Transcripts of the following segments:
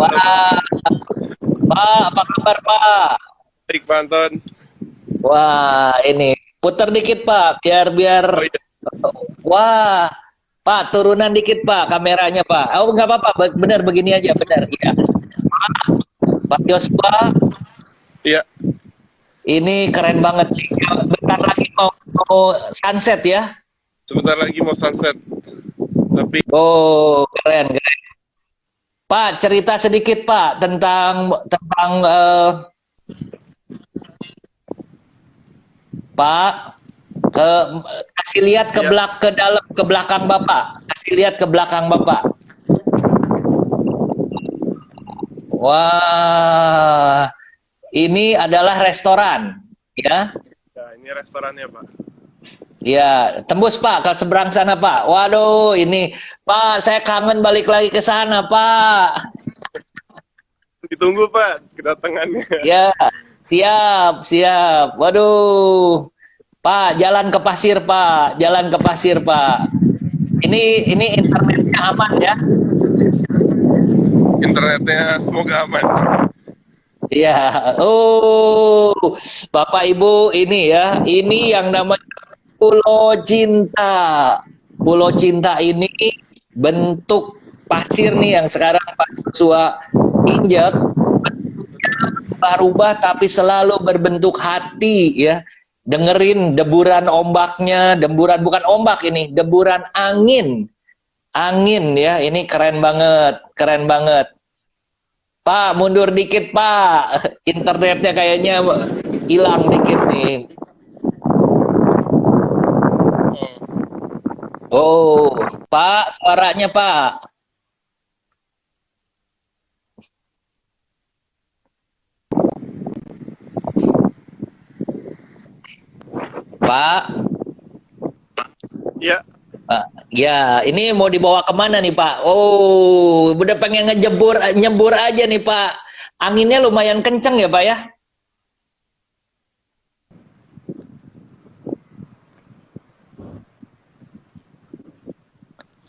Wah, Pak, apa kabar Pak? Baik, Pak Anton. Wah, ini putar dikit Pak, biar biar. Oh iya, Wah, Pak, turunan dikit Pak, kameranya Pak. Oh, nggak apa-apa, benar begini aja, benar. Iya, Pak Joshua, iya. ini keren banget nih. Bentar lagi mau sunset ya. Sebentar lagi mau sunset. Tapi Oh, keren, keren. Pak, cerita sedikit Pak tentang Pak, ke kasih lihat ke ya, ke dalam ke belakang Bapak. Kasih lihat ke belakang Bapak. Wah, ini adalah restoran, ya. ya ini restorannya, Pak. Ya, tembus Pak ke seberang sana Pak. Waduh, ini Pak, saya kangen balik lagi ke sana Pak. Ditunggu, Pak, kedatangannya. Ya, siap, siap. Waduh, Pak, jalan ke pasir Pak, jalan ke pasir Pak. Ini internetnya aman ya? Internetnya semoga aman. Iya. Oh, Bapak Ibu ini ya, ini yang namanya Pulau Cinta. Pulau Cinta ini bentuk pasir nih yang sekarang Pak Joshua injak, berubah tapi selalu berbentuk hati ya. Dengerin deburan ombaknya, deburan bukan ombak ini, deburan angin. Angin ya, ini keren banget, keren banget. Pak, mundur dikit Pak. Internetnya kayaknya hilang dikit nih. Oh, Pak, suaranya Pak. Pak, Ya, ya, ini mau dibawa kemana nih Pak? Oh, udah pengen nyebur aja nih Pak. Anginnya lumayan kenceng ya Pak ya?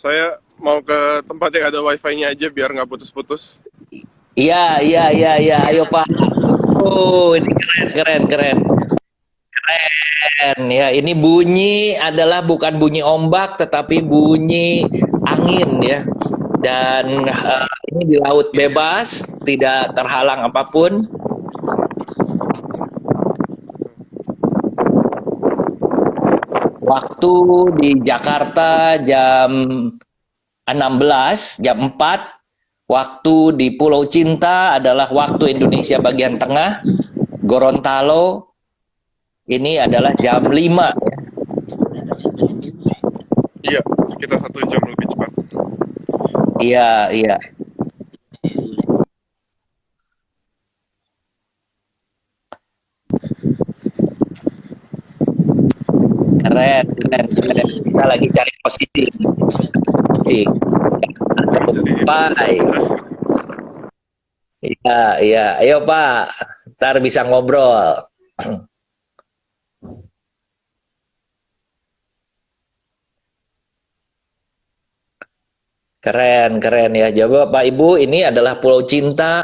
saya mau ke tempat yang ada wifi-nya aja biar nggak putus-putus. Iya, iya, iya, iya. Ayo Pak. Oh, ini keren, keren, keren. Keren ya. Ini bunyi adalah bukan bunyi ombak, tetapi bunyi angin ya. Dan ini di laut bebas, tidak terhalang apapun. Waktu di Jakarta jam 16, jam 4. Waktu di Pulau Cinta adalah waktu Indonesia bagian tengah. Gorontalo ini adalah jam 5. Iya, sekitar 1 jam lebih cepat. Iya, iya. Keren, keren, keren. Kita lagi cari posisi. Cik. Jadi, Pai. Iya, iya. Ayo Pak, ntar bisa ngobrol. Keren, keren ya. Coba Pak Ibu, ini adalah Pulau Cinta,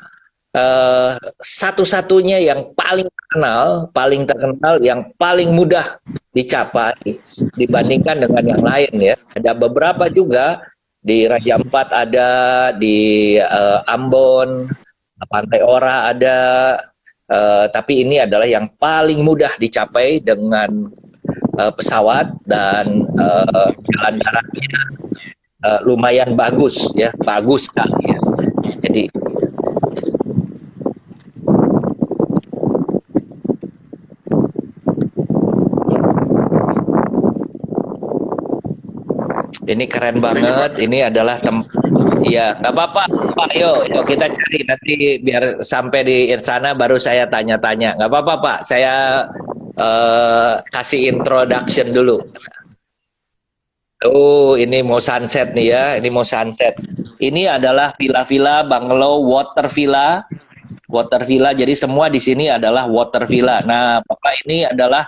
satu-satunya yang paling terkenal, yang paling mudah dicapai dibandingkan dengan yang lain ya. Ada beberapa juga di Raja Ampat ada, di Ambon, Pantai Ora ada, tapi ini adalah yang paling mudah dicapai dengan pesawat dan jalan daratnya lumayan bagus ya, bagus sekali ya. Jadi ini keren banget. Ini adalah iya, nggak apa-apa Pak. Yuk kita cari nanti biar sampai di sana baru saya tanya-tanya. Nggak apa-apa Pak. Saya kasih introduction dulu. Oh, ini mau sunset nih ya. Ini mau sunset. Ini adalah villa-villa, bungalow, water villa. Water villa. Jadi semua di sini adalah water villa. Nah, Bapak ini adalah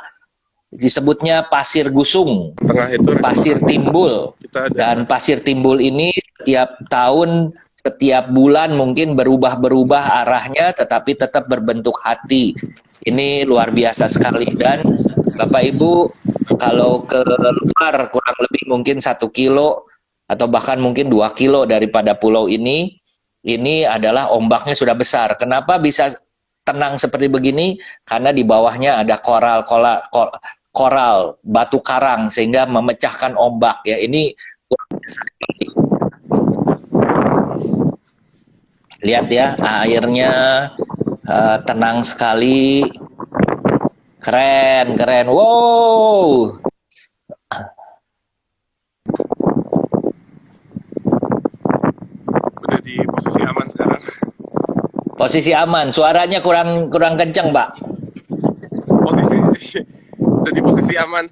disebutnya pasir gusung, tengah itu pasir timbul. kita ada Dan pasir timbul ini setiap tahun setiap bulan mungkin berubah-berubah arahnya, tetapi tetap berbentuk hati. Ini luar biasa sekali. Dan Bapak Ibu, kalau ke luar kurang lebih mungkin 1 kilo atau bahkan mungkin 2 kilo daripada pulau ini adalah ombaknya sudah besar. Kenapa bisa tenang seperti begini? Karena di bawahnya ada koral, batu karang, sehingga memecahkan ombak. Ya, ini luar biasa sekali. Lihat ya, airnya tenang sekali. Keren, keren. Wow. Udah di posisi aman sekarang. Posisi aman. Suaranya kurang kencang, Pak. Udah di posisi aman.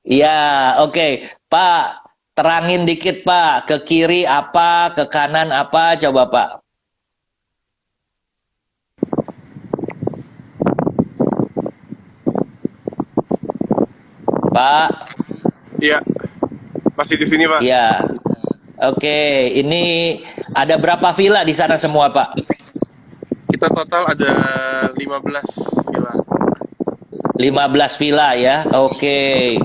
Iya, oke. Pak, terangin dikit, Pak. Ke kiri apa, ke kanan apa, coba, Pak. Pak. Iya. Masih di sini, Pak. Iya. Oke, ini ada berapa villa di sana semua, Pak? Kita total ada 15 villa. 15 villa ya. Oke.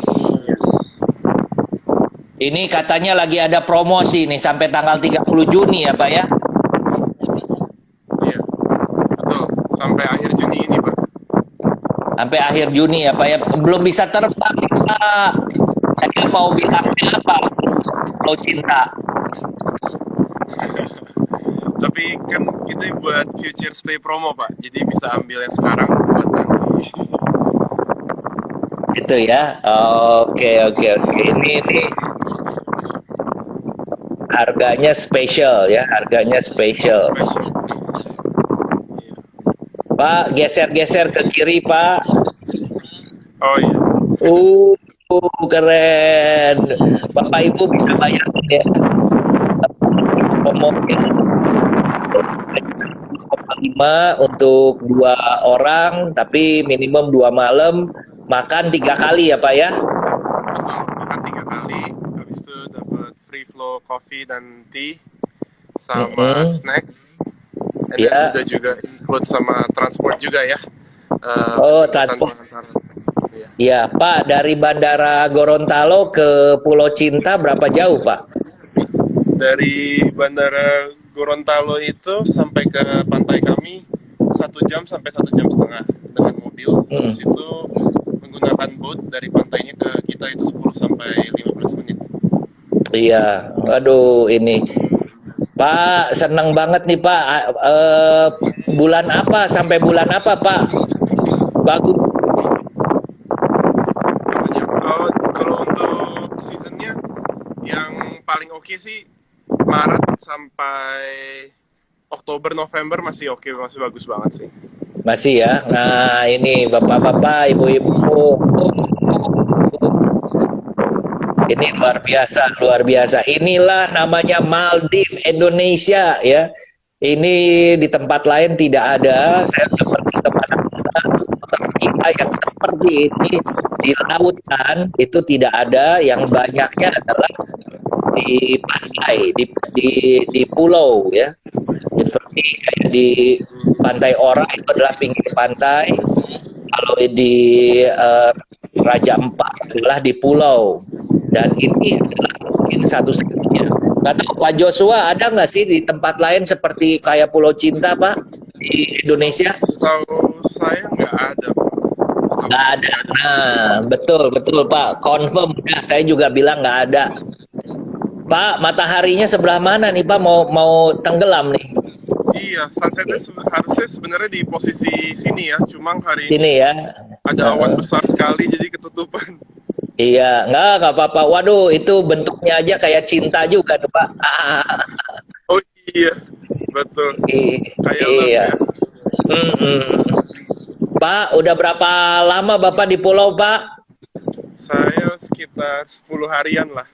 Ini katanya lagi ada promosi nih sampai tanggal 30 Juni ya, Pak ya? Iya. Betul. Sampai akhir Juni ini, Pak. Sampai akhir Juni ya, Pak ya. Belum bisa terbang nih, Pak. Saya mau bilangnya apa? Pulau Cinta. Tapi kan itu buat future stay promo, Pak. Jadi bisa ambil yang sekarang buat nanti. Itu ya. Oke. Ini harganya spesial ya, harganya spesial. Pak, geser-geser ke kiri, Pak. Oh iya. Keren. Bapak Ibu bisa bayangin ya. Promonya 5 untuk 2 orang, tapi minimum 2 malam, makan 3 kali ya, Pak ya? Betul, makan 3 kali, habis itu dapat free flow coffee dan tea sama snack. Dan udah juga include sama transport juga ya. Transport. Iya, Pak, dari Bandara Gorontalo ke Pulau Cinta berapa jauh, Pak? Dari Bandara Gorontalo itu sampai ke pantai kami 1 jam sampai 1,5 jam dengan mobil. Terus itu menggunakan boat dari pantainya ke kita itu 10 sampai 15 menit. Iya, waduh ini. Pak, senang banget nih Pak. Bulan apa sampai bulan apa, Pak? Bagus. Kalau untuk seasonnya yang paling oke sih Maret sampai Oktober, November masih oke, masih bagus banget sih. Masih ya. Nah, ini bapak-bapak, ibu-ibu. Ini luar biasa, luar biasa. Inilah namanya Maldives Indonesia ya. Ini di tempat lain tidak ada. Saya seperti kemana-mana yang seperti ini di lautan itu tidak ada. Yang banyaknya adalah di pantai, di pulau ya. Seperti kayak di Pantai Ora itu adalah pinggir pantai. Kalau di Raja Ampat adalah di pulau. Dan ini adalah mungkin satu-satunya. Nggak tahu Pak Joshua ada nggak sih di tempat lain seperti kayak Pulau Cinta, Pak, di Indonesia? Setahu saya nggak ada. Nggak ada. Nah, betul Pak. Confirm. Nah, saya juga bilang nggak ada. Pak, mataharinya sebelah mana nih Pak? Mau tenggelam nih? Iya, sunsetnya harusnya sebenarnya di posisi sini ya. Cuma hari sini ini ya. Ada awan besar sekali jadi ketutupan. Iya, nggak apa-apa. Waduh, itu bentuknya aja kayak cinta juga tuh, Pak. Oh iya, betul. Kayak iya. Pak, udah berapa lama Bapak di pulau, Pak? Saya sekitar 10 harian lah.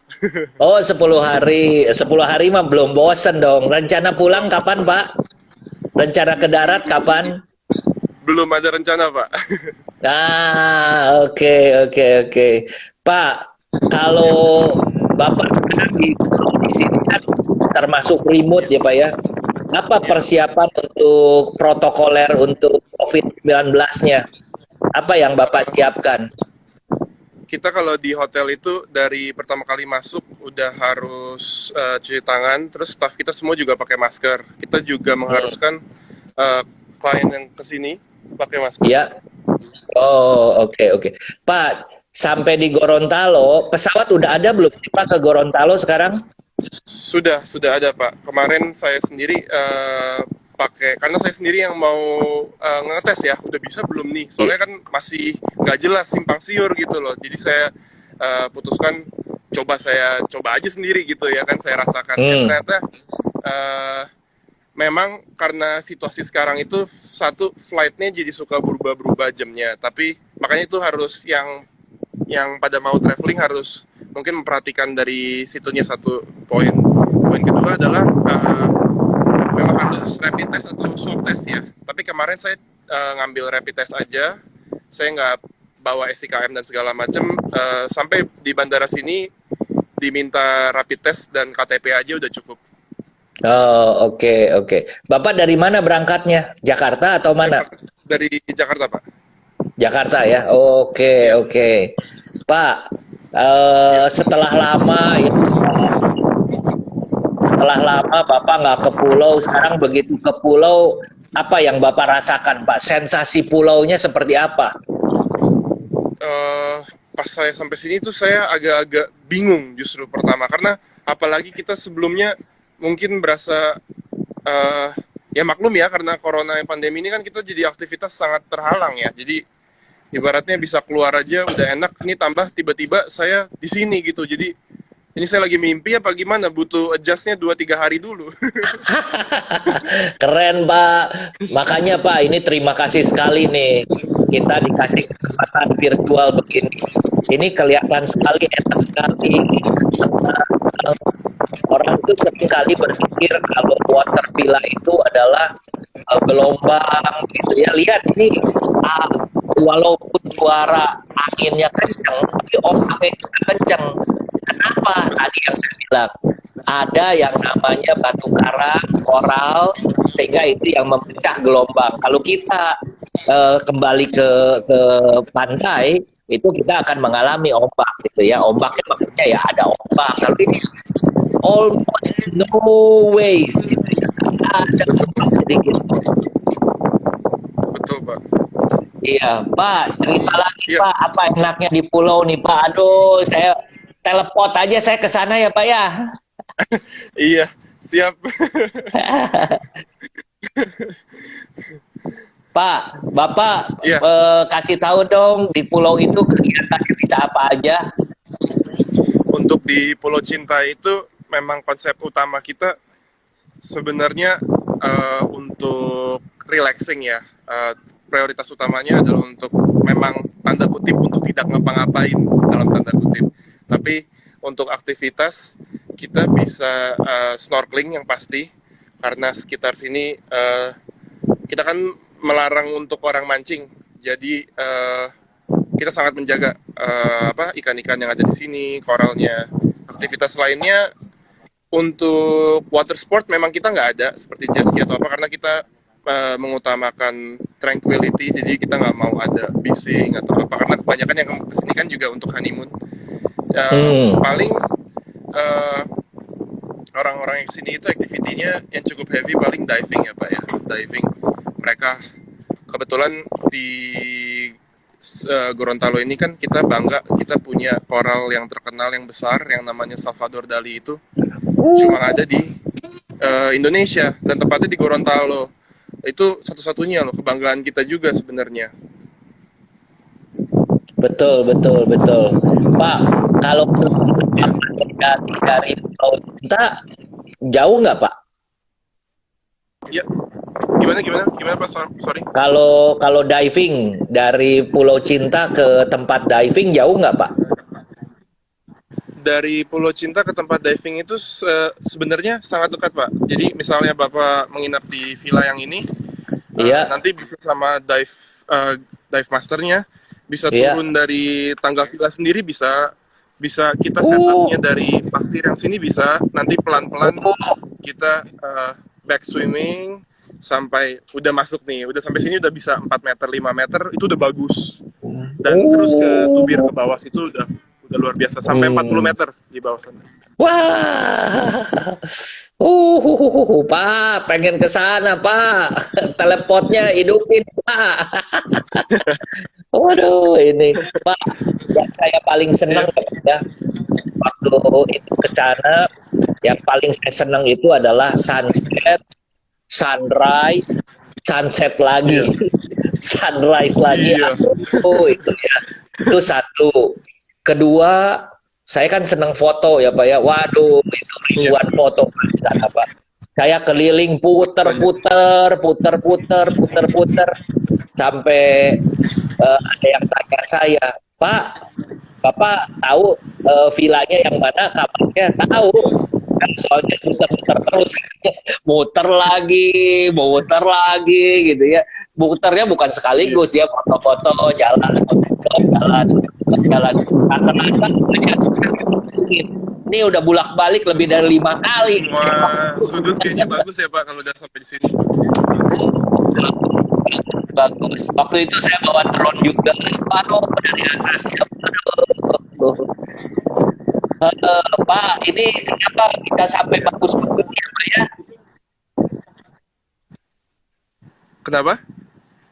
Oh, 10 hari. 10 hari mah belum bosen dong. Rencana pulang kapan, Pak? Rencana ke darat kapan? Belum ada rencana, Pak. Nah, oke. Pak, kalau Bapak sekarang di sini kan termasuk remote ya Pak ya. Apa persiapan untuk protokoler untuk COVID-19-nya? Apa yang Bapak siapkan? Kita kalau di hotel itu dari pertama kali masuk udah harus cuci tangan, terus staff kita semua juga pakai masker. Kita juga mengharuskan klien yang kesini pakai masker. Ya. Oh, oke. Pak, sampai di Gorontalo, pesawat udah ada belum Pak ke Gorontalo sekarang? Sudah ada Pak. Kemarin saya sendiri pakai, karena saya sendiri yang mau ngetes ya, udah bisa belum nih? Soalnya kan masih nggak jelas, simpang siur gitu loh. Jadi saya putuskan saya coba aja sendiri gitu ya kan, saya rasakan. Ternyata memang karena situasi sekarang itu satu flightnya jadi suka berubah-berubah jamnya. Tapi makanya itu harus yang pada mau traveling harus mungkin memperhatikan dari situnya satu poin. Poin kedua adalah memang harus rapid test atau swab test ya. Tapi kemarin saya ngambil rapid test aja. Saya nggak bawa SIKM dan segala macam. Sampai di bandara sini diminta rapid test dan KTP aja udah cukup. Oh, oke. Bapak dari mana berangkatnya? Jakarta atau mana? Dari Jakarta, Pak. Jakarta ya. Oke. Pak, setelah lama Bapak nggak ke pulau, sekarang begitu ke pulau, apa yang Bapak rasakan, Pak? Sensasi pulaunya seperti apa? Pas saya sampai sini tuh saya agak-agak bingung justru pertama, karena apalagi kita sebelumnya mungkin berasa ya maklum ya, karena corona pandemi ini kan kita jadi aktivitas sangat terhalang ya. Jadi ibaratnya bisa keluar aja udah enak, ini tambah tiba-tiba saya di sini gitu. Jadi ini saya lagi mimpi apa gimana? Butuh adjustnya 2-3 hari dulu. Keren Pak. Makanya Pak, ini terima kasih sekali nih. Kita dikasih kesempatan virtual begini. Ini kelihatan sekali, enak sekali. Orang itu seringkali berpikir kalau water villa itu adalah gelombang gitu ya. Lihat ini, walaupun suara anginnya kencang, tapi ombaknya juga kencang. Kenapa? Tadi yang saya bilang, ada yang namanya batu karang, koral, sehingga itu yang memecah gelombang. Kalau kita kembali ke pantai, itu kita akan mengalami ombak gitu ya. Ombaknya maksudnya ya ada ombak. Kalau ini almost no wave gitu ya. Ada ombak sedikit. Betul Pak. Iya Pak, cerita lagi Iya. Pak, apa enaknya di pulau nih Pak? Aduh, saya teleport aja saya ke sana ya Pak ya. Iya, siap. Pak, Bapak Iya. kasih tahu dong di pulau itu kegiatannya bisa apa aja? Untuk di Pulau Cinta itu memang konsep utama kita sebenarnya untuk relaxing ya. Prioritas utamanya adalah untuk memang tanda kutip untuk tidak ngapa-ngapain dalam tanda kutip. Tapi untuk aktivitas kita bisa snorkeling yang pasti, karena sekitar sini kita kan melarang untuk orang mancing. Jadi kita sangat menjaga ikan-ikan yang ada di sini, koralnya. Aktivitas lainnya untuk water sport memang kita nggak ada seperti jet ski atau apa, karena kita mengutamakan tranquility, jadi kita nggak mau ada bising atau apa, karena kebanyakan yang kesini kan juga untuk honeymoon. Paling orang-orang yang kesini itu aktivitinya yang cukup heavy paling diving ya Pak ya, diving. Mereka kebetulan di Gorontalo ini kan kita bangga, kita punya koral yang terkenal yang besar yang namanya Salvador Dali, itu cuma ada di Indonesia dan tempatnya di Gorontalo. Itu satu-satunya loh, kebanggaan kita juga sebenarnya. Betul. Pak, kalau dari Pulau Cinta jauh nggak Pak? Ya, gimana Pak? Sorry. Kalau diving dari Pulau Cinta ke tempat diving jauh nggak Pak? Dari Pulau Cinta ke tempat diving itu sebenarnya sangat dekat Pak. Jadi misalnya Bapak menginap di villa yang ini, nanti bisa sama dive masternya, bisa turun dari tangga villa sendiri, bisa Bisa kita setupnya dari pasir yang sini bisa, nanti pelan-pelan kita back swimming sampai udah masuk nih, udah sampai sini udah bisa 4 meter, 5 meter, itu udah bagus. Dan terus ke tubir ke bawah situ udah luar biasa, sampai 40 meter di bawah sana. Wah, Pak, pengen ke sana, Pak. Telepotnya hidupin, Pak. Waduh, ini Pak, yang saya paling senang ya, waktu itu ke sana, yang paling saya senang itu adalah sunset, sunrise, sunset lagi, sunrise lagi. Oh, itu ya, itu satu. Kedua, saya kan senang foto ya Pak ya. Waduh, itu ribuan foto di sana Pak. Saya keliling puter-puter sampai ada yang tanya saya, Pak, Bapak tahu vilanya yang mana, kamarnya? Tahu. Kan soalnya muter-muter terus, muter lagi gitu ya. Muternya bukan sekaligus, dia foto-foto jalan. Akan-akan ini udah bulak-balik lebih dari 5 kali. Wah, sudut kayaknya bagus ya Pak kalau udah sampai di sini. Bagus. Waktu itu saya bawa drone juga. Waduh, dari atas ya. Pak, ini kenapa kita sampai bagus begini ya Pak ya? Kenapa?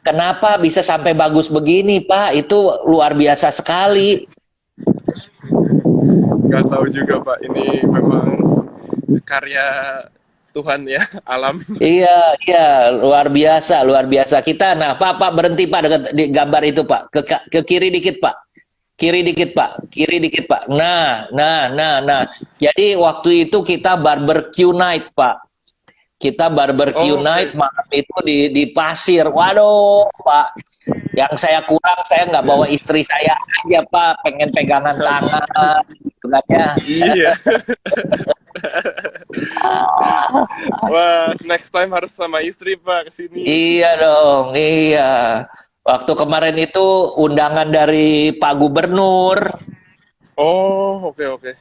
Kenapa bisa sampai bagus begini Pak? Itu luar biasa sekali. Gak tahu juga Pak, ini memang karya Tuhan ya, alam. Iya, luar biasa. Kita, nah Pak berhenti Pak dekat di gambar itu Pak, ke kiri dikit Pak. Kiri dikit Pak. Nah. Jadi waktu itu kita barbecue night Pak. Kita barbecue night malam itu di pasir. Waduh Pak, yang saya kurang saya nggak bawa istri saya aja Pak, pengen pegangan tangan gitu kan ya. Iya. Wah, next time harus sama istri Pak kesini. Iya dong, iya. Waktu kemarin itu undangan dari Pak Gubernur. Oh, oke.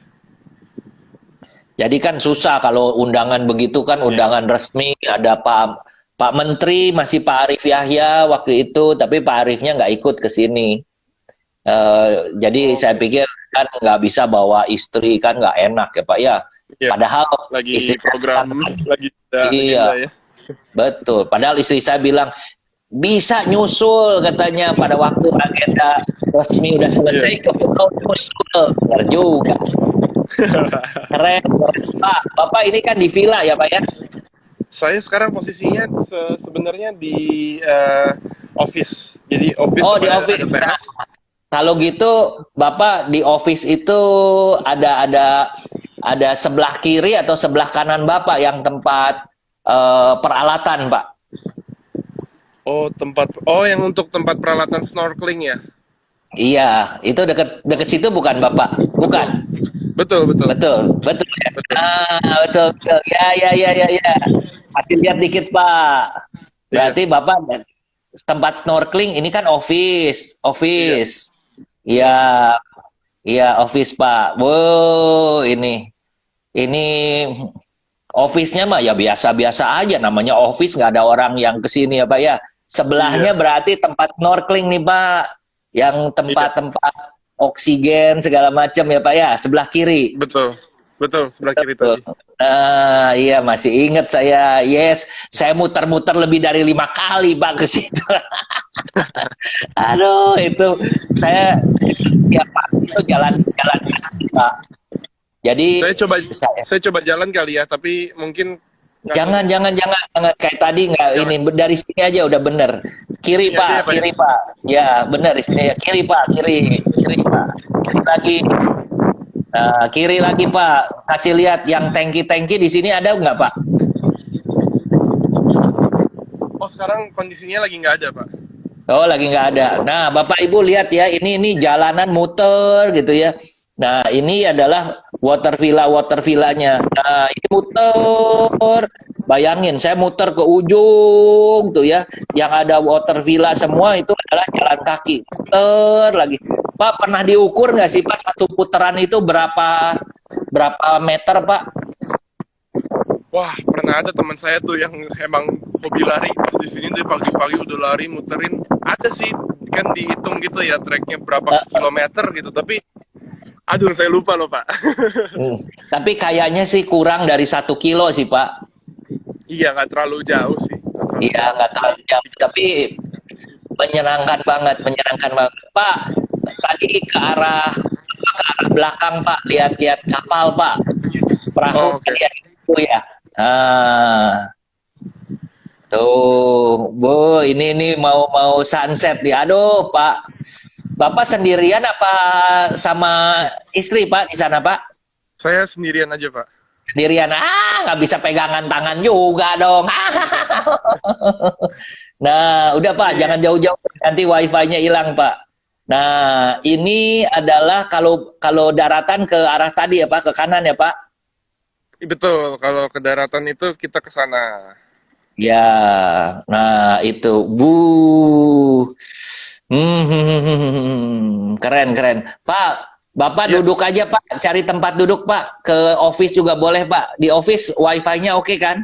Jadi kan susah kalau undangan begitu kan, undangan resmi, ada Pak Menteri, masih Pak Arief Yahya waktu itu, tapi Pak Ariefnya nggak ikut ke sini. Jadi saya pikir kan nggak bisa bawa istri, kan nggak enak ya Pak ya. Padahal lagi istri program kan, lagi iya, ya. Betul. Padahal istri saya bilang bisa nyusul katanya pada waktu agenda resmi udah selesai ke pulau nyusul. Benar juga. Keren. Pak, Bapak ini kan di villa ya Pak ya? Saya sekarang posisinya sebenarnya di office. Jadi office. Oh, di office. Nah, kalau gitu Bapak di office itu ada sebelah kiri atau sebelah kanan Bapak yang tempat peralatan Pak? Oh, yang untuk tempat peralatan snorkeling ya? Iya, itu deket situ bukan Bapak? Bukan. Betul. Ya? Betul. Betul. Ya. Kasih lihat dikit Pak. Berarti Bapak tempat snorkeling ini kan office. Iya, office Pak. Wow, ini office-nya mah ya biasa-biasa aja, namanya office, nggak ada orang yang kesini ya Pak ya. Sebelahnya berarti tempat snorkeling nih Pak, yang tempat oksigen segala macam ya Pak ya, sebelah kiri. Betul, sebelah kiri tadi. Nah, iya masih ingat saya. Yes, saya muter-muter lebih dari 5 kali Pak ke situ. Aduh, itu saya ya Pak, itu jalan Pak. Jadi saya coba jalan kali ya, tapi mungkin jangan kayak tadi nggak ini, dari sini aja udah bener. Kiri Pak. Ya bener di sini ya, kiri Pak. Kiri lagi. Nah, kiri lagi Pak. Kasih lihat yang tangki di sini ada nggak Pak? Oh, sekarang kondisinya lagi nggak ada Pak. Oh, lagi nggak ada. Nah, Bapak Ibu lihat ya, ini jalanan muter gitu ya. Nah, ini adalah water villanya. Nah, ini muter. Bayangin, saya muter ke ujung tuh ya. Yang ada water villa semua itu adalah jalan kaki. Muter lagi. Pak, pernah diukur nggak sih Pak satu putaran itu berapa meter Pak? Wah, pernah ada teman saya tuh yang emang hobi lari. Pas di sini tuh pagi-pagi udah lari muterin. Ada sih kan dihitung gitu ya treknya berapa kilometer gitu. Tapi aduh saya lupa loh Pak. Tapi kayaknya sih kurang dari 1 kilo sih Pak. Iya nggak terlalu jauh sih. Iya nggak terlalu jauh, tapi menyenangkan banget Pak. Tadi ke arah belakang Pak, lihat-lihat kapal Pak, perahu Okay. itu ya. Tuh, Bu, ini mau sunset nih. Aduh, Pak. Bapak sendirian apa sama istri, Pak, di sana, Pak? Saya sendirian aja Pak. Sendirian. Nggak bisa pegangan tangan juga dong. Nah, udah, Pak, jangan jauh-jauh. Nanti wifi-nya hilang, Pak. Nah, ini adalah kalau daratan ke arah tadi ya, Pak, ke kanan ya, Pak? Betul, kalau ke daratan itu kita ke sana. Ya, nah itu, keren keren. Pak, Bapak Ya, duduk aja Pak, cari tempat duduk Pak. Ke office juga boleh Pak. Di office wifi-nya oke kan?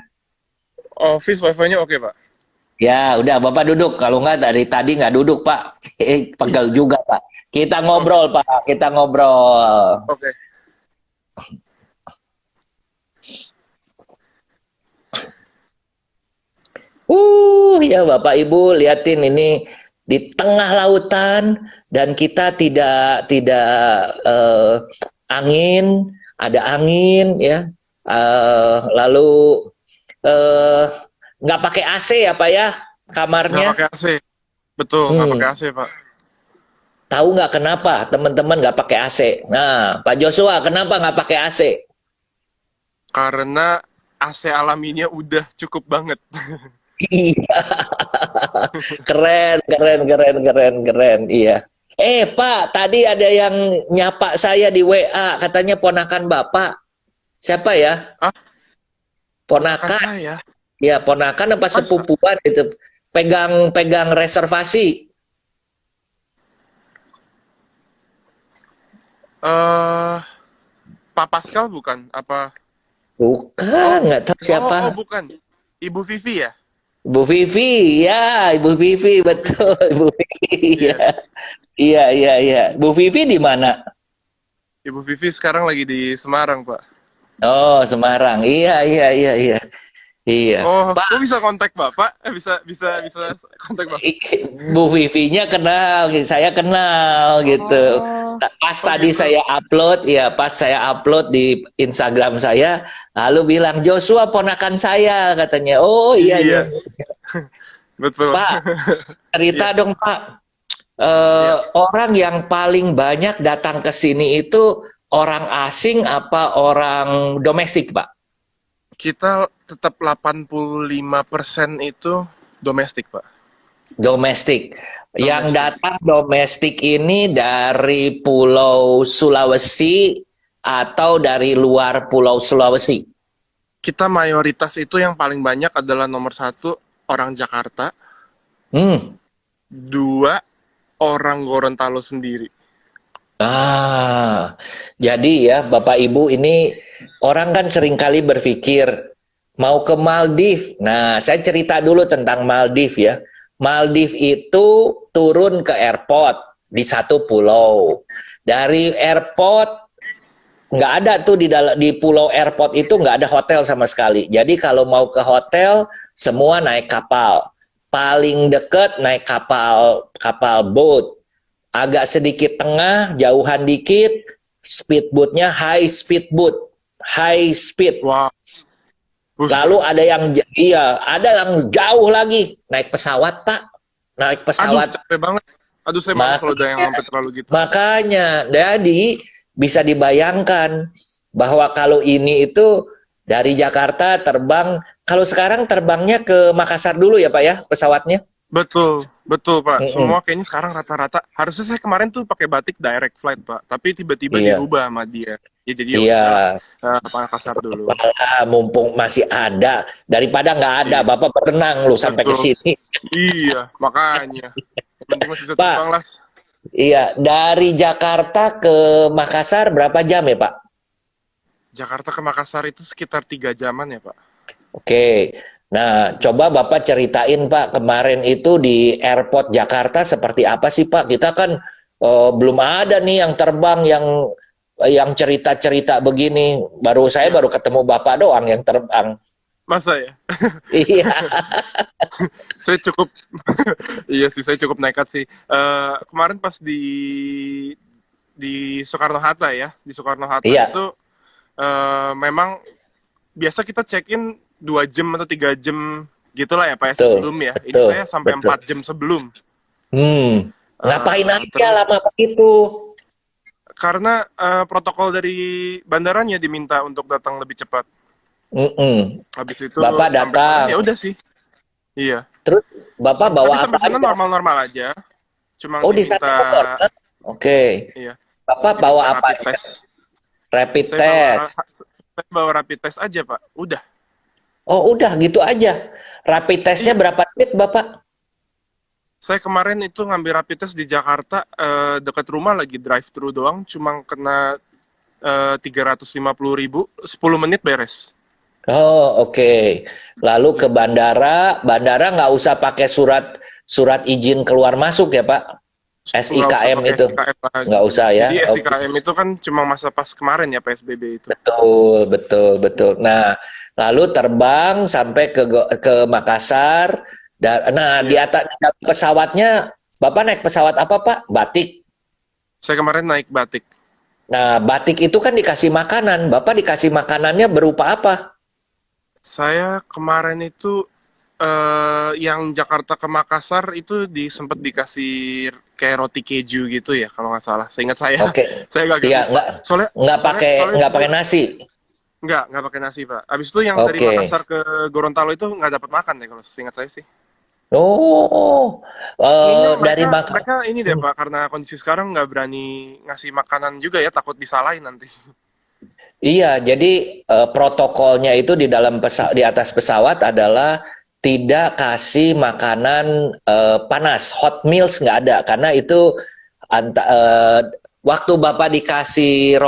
office wifi-nya oke Pak. Ya, udah Bapak duduk. Kalau nggak dari tadi nggak duduk Pak. Pegel juga Pak. Kita Oke, ngobrol Pak, kita ngobrol. oke. Ya Bapak Ibu liatin ini di tengah lautan dan kita tidak angin, ada angin ya. Lalu nggak pakai AC ya Pak ya Nggak kamarnya. pakai AC. Betul, nggak pakai AC Pak. Tahu nggak kenapa teman-teman nggak pakai AC? Nah, Pak Joshua kenapa nggak pakai AC? Karena AC alaminya udah cukup banget. Iya, keren, keren, keren, keren, keren. Iya. Pak, tadi ada yang nyapa saya di WA, katanya ponakan Bapak. Siapa ya? Ah, ponakan Ponakan. saya. Ya, ponakan apa Masa? sepupuan itu? Pegang reservasi. Eh, Pak Pascal bukan? Apa? Bukan, Oh, nggak tahu oh siapa. bukan. Ibu Vivi ya? Ibu Vivi, ya, Ibu Vivi, Ibu betul, Vivi. Ibu Vivi, Iya. ya. Iya, iya, iya. Bu Vivi di mana? Ibu Vivi sekarang lagi di Semarang, Pak. Oh, Semarang. Iya, iya, iya, iya. Iya. Oh, Pak, kok bisa kontak Bapak? Bisa kontak Bapak. Bu Vivinya kenal, saya kenal gitu. Oh, Pas oh tadi gitu. pas saya upload di Instagram saya, lalu bilang Joshua ponakan saya katanya. Oh iya iya. Iya, betul. Pak, Iya, cerita dong Pak. iya. Orang yang paling banyak datang ke sini itu orang asing apa orang domestik, Pak? Kita tetap 85% itu domestik, Pak. Domestik. Yang Domestik. datang domestik ini dari Pulau Sulawesi atau dari luar Pulau Sulawesi? Kita mayoritas itu yang paling banyak adalah nomor satu, orang Jakarta. Hmm. Dua, orang Gorontalo sendiri. Jadi ya Bapak Ibu ini orang kan seringkali berpikir mau ke Maldives. Nah, saya cerita dulu tentang Maldives ya. Maldives itu turun ke airport di satu pulau. Dari airport nggak ada tuh di pulau airport itu nggak ada hotel sama sekali. Jadi kalau mau ke hotel semua naik kapal. Paling deket naik kapal boat. Agak sedikit tengah, jauhan dikit, speedboatnya high speedboat, high speed. Wah, Lalu ada yang ada yang jauh lagi naik pesawat Pak, naik aduh pesawat. capek banget. Aduh saya malas kalau udah yang Makanya, sampai terlalu gitu. makanya, jadi bisa dibayangkan bahwa kalau ini itu dari Jakarta terbang, kalau sekarang terbangnya ke Makassar dulu ya Pak ya pesawatnya. Betul, betul Pak. Mm-mm. Semua kayaknya sekarang rata-rata. Harusnya saya kemarin tuh pakai batik direct flight Pak, tapi tiba-tiba Iya, dirubah sama dia. Ya jadi ya iya. udahlah, ke Makassar dulu. Mumpung masih ada daripada nggak ada, Iya, Bapak berenang lu sampai ke betul. sini. Iya, makanya. Yang penting masih bisa Pak, terbang lah. Iya, dari Jakarta ke Makassar berapa jam ya, Pak? Jakarta ke Makassar itu sekitar 3 jaman ya, Pak. Oke. Nah, coba Bapak ceritain Pak, kemarin itu di airport Jakarta seperti apa sih Pak? Kita kan belum ada nih yang terbang yang cerita-cerita begini. Saya Iya. baru ketemu Bapak doang yang terbang. Masa ya? Iya, Saya cukup iya sih, saya cukup nekat sih. Kemarin pas di Soekarno-Hatta ya, di Soekarno-Hatta iya, itu memang biasa kita check-in 2 jam atau 3 jam gitulah ya Pak ya, betul, sebelum ya. Ini betul, saya sampai betul. 4 jam sebelum. Ngapain aja Terus lama begitu? karena protokol dari bandaranya diminta untuk datang lebih cepat. Mm-mm. Habis itu Bapak sampai sana datang, ya udah sih. Iya. terus Bapak Tapi bawa apa sampai sana aja? normal-normal aja. Cuma Oh, di sana diminta normal. Oke. iya, Bapak bawa diminta apa rapid aja? test. Rapid Saya bawa test. saya bawa rapid test aja, Pak. Udah. Oh, udah gitu aja. Rapid testnya Iya. berapa menit, Bapak? Saya kemarin itu ngambil rapid test di Jakarta, dekat rumah lagi drive thru doang, cuma kena 350.000, 10 menit beres. Oh, oke. Lalu ke Iya. bandara nggak usah pakai surat surat izin keluar masuk ya, Pak? Nggak usah SIKM pakai itu SIKM lagi. nggak usah ya? Jadi Oke, SIKM itu kan cuma masa pas kemarin ya PSBB itu. betul, betul, betul. Nah, lalu terbang sampai ke Makassar. Nah, di Iya. atas di dalam pesawatnya, Bapak naik pesawat apa, Pak? Batik. Saya kemarin naik batik. Nah, batik itu kan dikasih makanan. Bapak dikasih makanannya berupa apa? Saya kemarin itu yang Jakarta ke Makassar itu sempat dikasih kayak roti keju gitu ya kalau nggak salah. Seingat saya, Oke. saya agak Iya, lupa. Soalnya nggak soalnya pakai soalnya nggak dulu pakai nasi. nggak pakai nasi Pak. Abis itu yang dari Oke. Makassar ke Gorontalo itu nggak dapat makan deh kalau seingat saya sih. Oh, Kayaknya dari mereka maka. mereka ini deh Hmm. Pak karena kondisi sekarang nggak berani ngasih makanan juga ya takut disalahin nanti. Iya, jadi protokolnya itu di atas pesawat adalah tidak kasih makanan panas, hot meals nggak ada karena itu anta- eh, waktu Bapak dikasih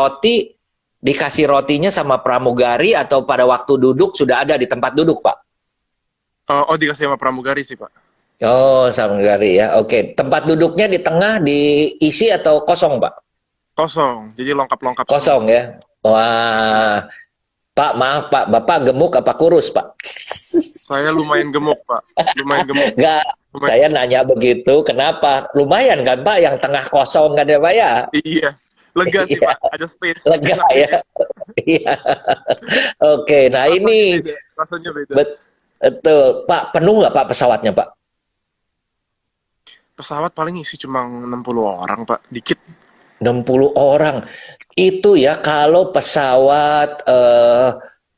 rotinya sama pramugari atau pada waktu duduk sudah ada di tempat duduk, Pak. Oh, dikasih sama pramugari sih Pak. Oh, sama pramugari ya. Oke, tempat duduknya di tengah diisi atau kosong, Pak? Kosong, jadi lengkap-lengkap semua. Kosong ya. Iya. Wah, Pak, maaf Pak, Bapak gemuk apa kurus, Pak? Saya lumayan gemuk Pak, lumayan gemuk. Enggak, Lumayan. saya nanya begitu, kenapa? Lumayan kan Pak, yang tengah kosong kan ya Pak ya? Iya, lega sih Iya, Pak, ada space, lega enak ya. gitu. Iya. Oke, nah Rasanya ini beda, rasanya beda. betul. Pak, penuh nggak Pak pesawatnya Pak? Pesawat paling isi cuma 60 orang Pak, dikit. 60 orang. Itu ya kalau pesawat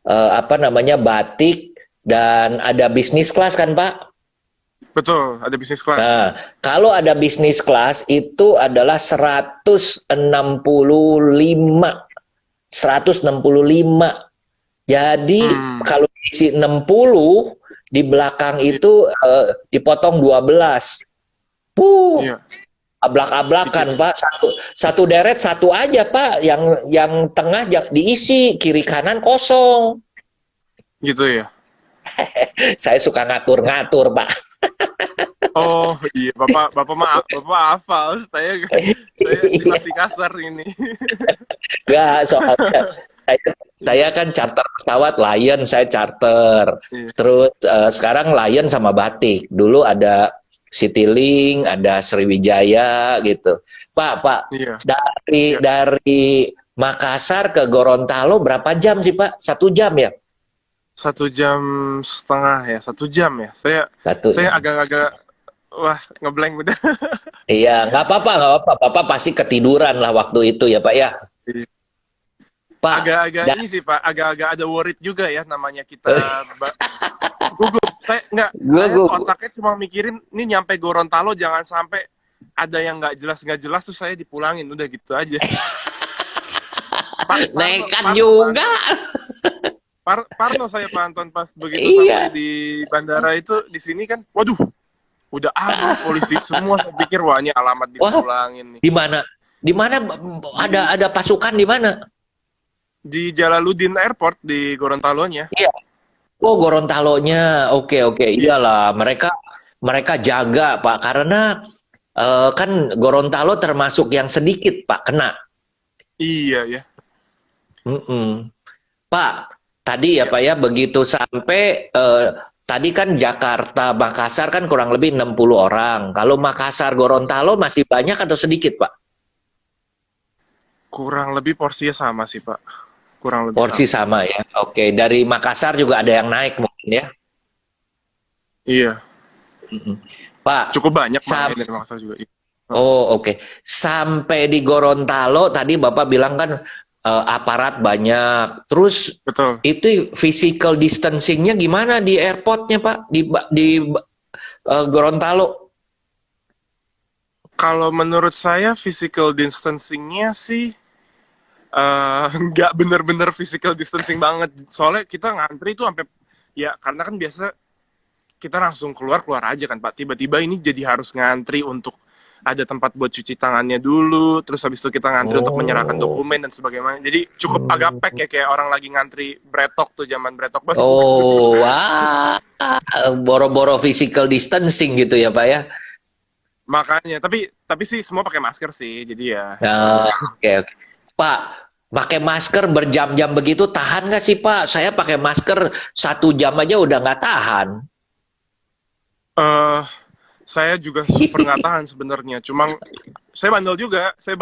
apa namanya batik dan ada bisnis kelas kan Pak? Betul, ada bisnis kelas. Nah, kalau ada bisnis kelas itu adalah 165. 165. Jadi Hmm, kalau isi 60 di belakang iya, itu dipotong 12. Puh, iya, dikit. ablak-ablakan Pak. Satu satu deret satu aja Pak. Yang tengah diisi, kiri kanan kosong. Gitu ya. Saya suka ngatur-ngatur Pak. Oh iya, bapak hafal. Saya masih kasar ini. Enggak, soalnya saya kan charter pesawat Lion, saya charter. Iya, Terus sekarang Lion sama Batik. Dulu ada Citylink, ada Sriwijaya gitu. Pak, iya, dari iya. Makassar ke Gorontalo berapa jam sih Pak? 1 jam ya? 1 jam setengah ya, 1 jam ya. Satu. Saya agak-agak wah ngeblank udah. Iya, nggak apa-apa, nggak apa-apa. Bapak pasti ketiduran lah waktu itu ya Pak ya. Pak, Agak-agak ini sih Pak, agak-agak ada worried juga ya namanya kita gugup. Saya nggak, gue saya otaknya cuma mikirin ini nyampe Gorontalo jangan sampai ada yang nggak jelas terus saya dipulangin udah gitu aja. nekat Parno, juga. Parno saya Pak Anton pas begitu Iya. sampai di bandara itu di sini kan, waduh, Udah polisi semua. Saya pikir wah ini alamat Wah, dipulangin nih. di mana? Di mana ada pasukan di mana? Di Jalaluddin Airport di Gorontalo-nya. Iya. Oh, Gorontalonya. Oke, oke. Iya. Iyalah, mereka jaga, Pak, karena kan Gorontalo termasuk yang sedikit, Pak, kena. Iya ya. Mm-mm. Pak, tadi ya Iya. Pak ya, begitu sampai tadi kan Jakarta, Makassar kan kurang lebih 60 orang. Kalau Makassar, Gorontalo masih banyak atau sedikit, Pak? Kurang lebih porsinya sama sih, Pak. Kurang lebih Porsi sama. sama ya. Oke, dari Makassar juga ada yang naik mungkin ya. Iya. Mm-mm. Pak, Cukup banyak sam- malah dari Makassar juga. Iya. oh oke. Sampai di Gorontalo tadi Bapak bilang kan aparat banyak. Terus Betul. itu physical distancing-nya gimana di airportnya, Pak? Di Gorontalo? Kalau menurut saya physical distancing-nya sih nggak bener-bener physical distancing banget. Soalnya kita ngantri itu sampai ya karena kan biasa kita langsung keluar aja kan Pak. Tiba-tiba ini jadi harus ngantri untuk ada tempat buat cuci tangannya dulu, terus habis itu kita ngantri untuk menyerahkan Oh. dokumen dan sebagainya. Jadi cukup agak pack ya, kayak orang lagi ngantri bretok tuh, zaman bretok banget. Oh, wah, boro-boro physical distancing gitu ya, Pak ya. Makanya, tapi sih semua pakai masker sih, jadi ya. Nah, oke, oke. Pak, pakai masker berjam-jam begitu tahan nggak sih, Pak? Saya pakai masker 1 jam aja udah nggak tahan. eh saya juga super nggak tahan sebenarnya. Cuma saya bandel juga. Saya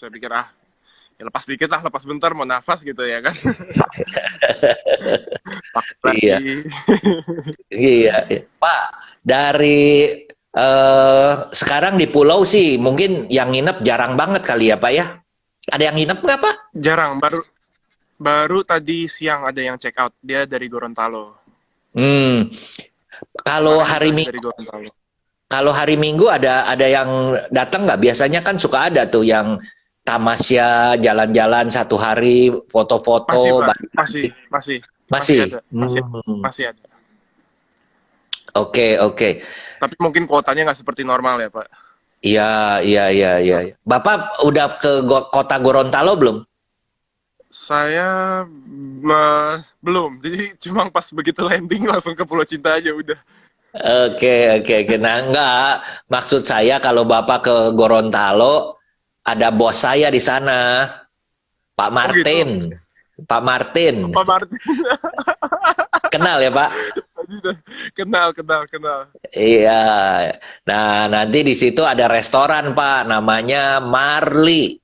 pikir ya lepas dikit lah, lepas bentar mau nafas gitu ya kan. Pakai Iya, lagi. iya, iya. Pak, dari sekarang di pulau sih mungkin yang nginep jarang banget kali ya, Pak ya. Ada yang nginep nggak, Pak? Jarang, baru tadi siang ada yang check out. Dia dari Gorontalo. Hmm. Kalau Kemarin hari balik Minggu, dari Gorontalo. kalau hari Minggu ada yang datang nggak? Biasanya kan suka ada tuh yang tamasya, jalan-jalan 1 hari, Masih, foto-foto, Pak. balik Masih, lagi. masih Masih. ada. Masih ada. Oke, oke. Tapi mungkin kuotanya nggak seperti normal ya, Pak. Iya, iya, iya, iya. Bapak udah ke kota Gorontalo belum? Saya belum. Jadi cuma pas begitu landing langsung ke Pulau Cinta aja udah. Oke, oke, oke. Nah, enggak. Maksud saya kalau Bapak ke Gorontalo, ada bos saya di sana, Pak Oh gitu. Martin. Pak Martin. Pak Martin. Kenal ya, Pak? Kenal. Iya. Nah, nanti di situ ada restoran, Pak. Namanya Marli.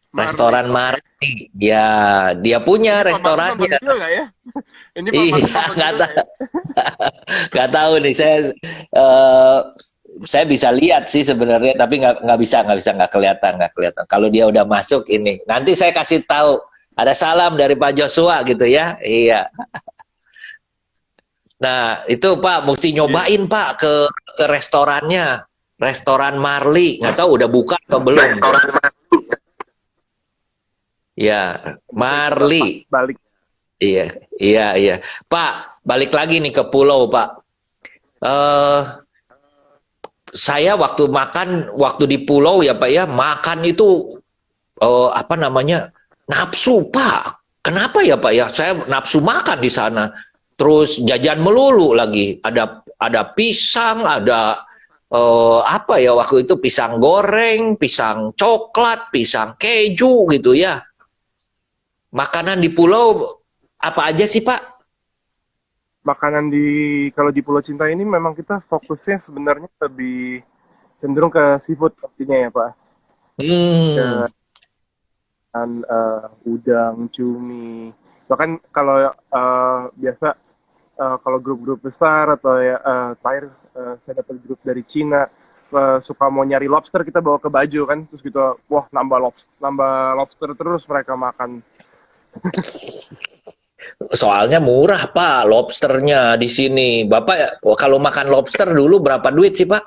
Restoran Marli. Marli. Ya, dia punya Ini Pak Martin nonton restorannya. video nggak ya? Ini Pak Iya, Martin nonton nggak video nggak ya? nggak tahu nih. Saya bisa lihat sih sebenarnya, tapi nggak kelihatan. Kalau dia udah masuk ini, nanti saya kasih tahu. Ada salam dari Pak Joshua gitu ya. Iya. Nah, itu Pak, mesti nyobain Pak ke restorannya. Restoran Marli. Nggak tahu udah buka atau belum. Ya, Marli. Balik. Iya, iya, iya. Pak, balik lagi nih ke pulau, Pak. Saya waktu di pulau ya Pak ya, makan itu apa namanya, nafsu Pak. Kenapa ya Pak ya? Saya nafsu makan di sana. Terus jajan melulu lagi. Ada pisang, ada apa ya waktu itu, pisang goreng, pisang coklat, pisang keju gitu ya. Makanan di pulau apa aja sih Pak? Makanan kalau di Pulau Cinta ini memang kita fokusnya sebenarnya lebih cenderung ke seafood pastinya ya Pak. Hmm. Dan udang, cumi. Bahkan kalau biasa kalau grup-grup besar atau ya terakhir saya dapat grup dari Cina suka mau nyari lobster, kita bawa ke Bajo kan, terus gitu, wah nambah lobster terus mereka makan. Soalnya murah Pak lobsternya di sini. Bapak kalau makan lobster dulu berapa duit sih Pak?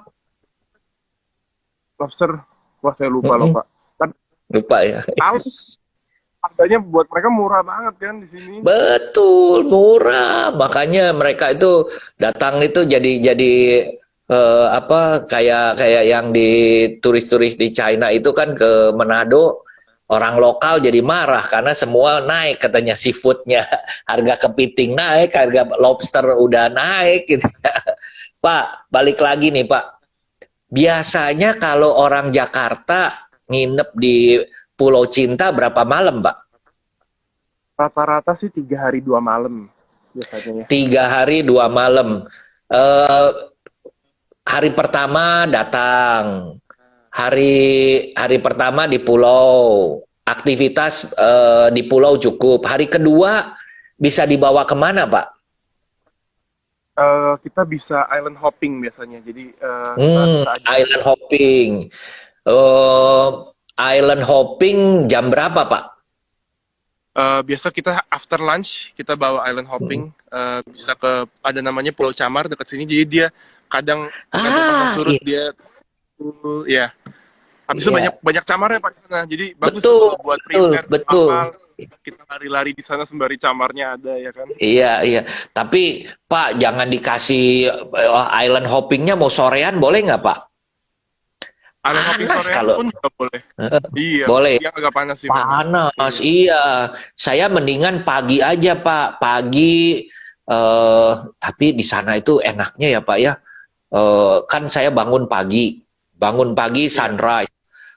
Lobster, wah saya lupa loh Pak. Tapi Lupa ya. harganya buat mereka murah banget kan di sini. Betul, murah. Makanya mereka itu datang itu jadi apa kayak kayak yang di turis-turis di China itu kan ke Manado, orang lokal jadi marah karena semua naik katanya seafoodnya, harga kepiting naik, harga lobster udah naik gitu. Pak, balik lagi nih Pak. Biasanya kalau orang Jakarta nginep di Pulau Cinta berapa malam Pak? Rata-rata sih 3 hari 2 malam biasanya ya. 3 hari 2 malam. Eh, hari pertama datang, hari pertama di pulau, aktivitas di pulau cukup. Hari kedua bisa dibawa kemana Pak? Kita bisa island hopping biasanya. Jadi kita bisa Island hopping. Eh, Island hopping jam berapa Pak? biasa kita after lunch kita bawa island hopping, bisa ke ada namanya Pulau Camar dekat sini. Jadi dia kadang pas surut Iya, dia ya. Habis itu iya. banyak banyak camarnya Pak di sana. Jadi bagus tuh Betul, kalau buat betul, prepare betul. kapal. Kita lari-lari di sana sembari camarnya ada ya kan. Iya, iya. Tapi Pak, jangan dikasih island hoppingnya mau sorean boleh nggak Pak? Island hopping Panas sorean kalau pun juga boleh. Iya, boleh. siang agak panas sih memang. Panas, Iya. iya. Saya mendingan pagi aja, Pak. Pagi, tapi di sana itu enaknya ya, Pak ya. Kan saya bangun pagi Iya. sunrise.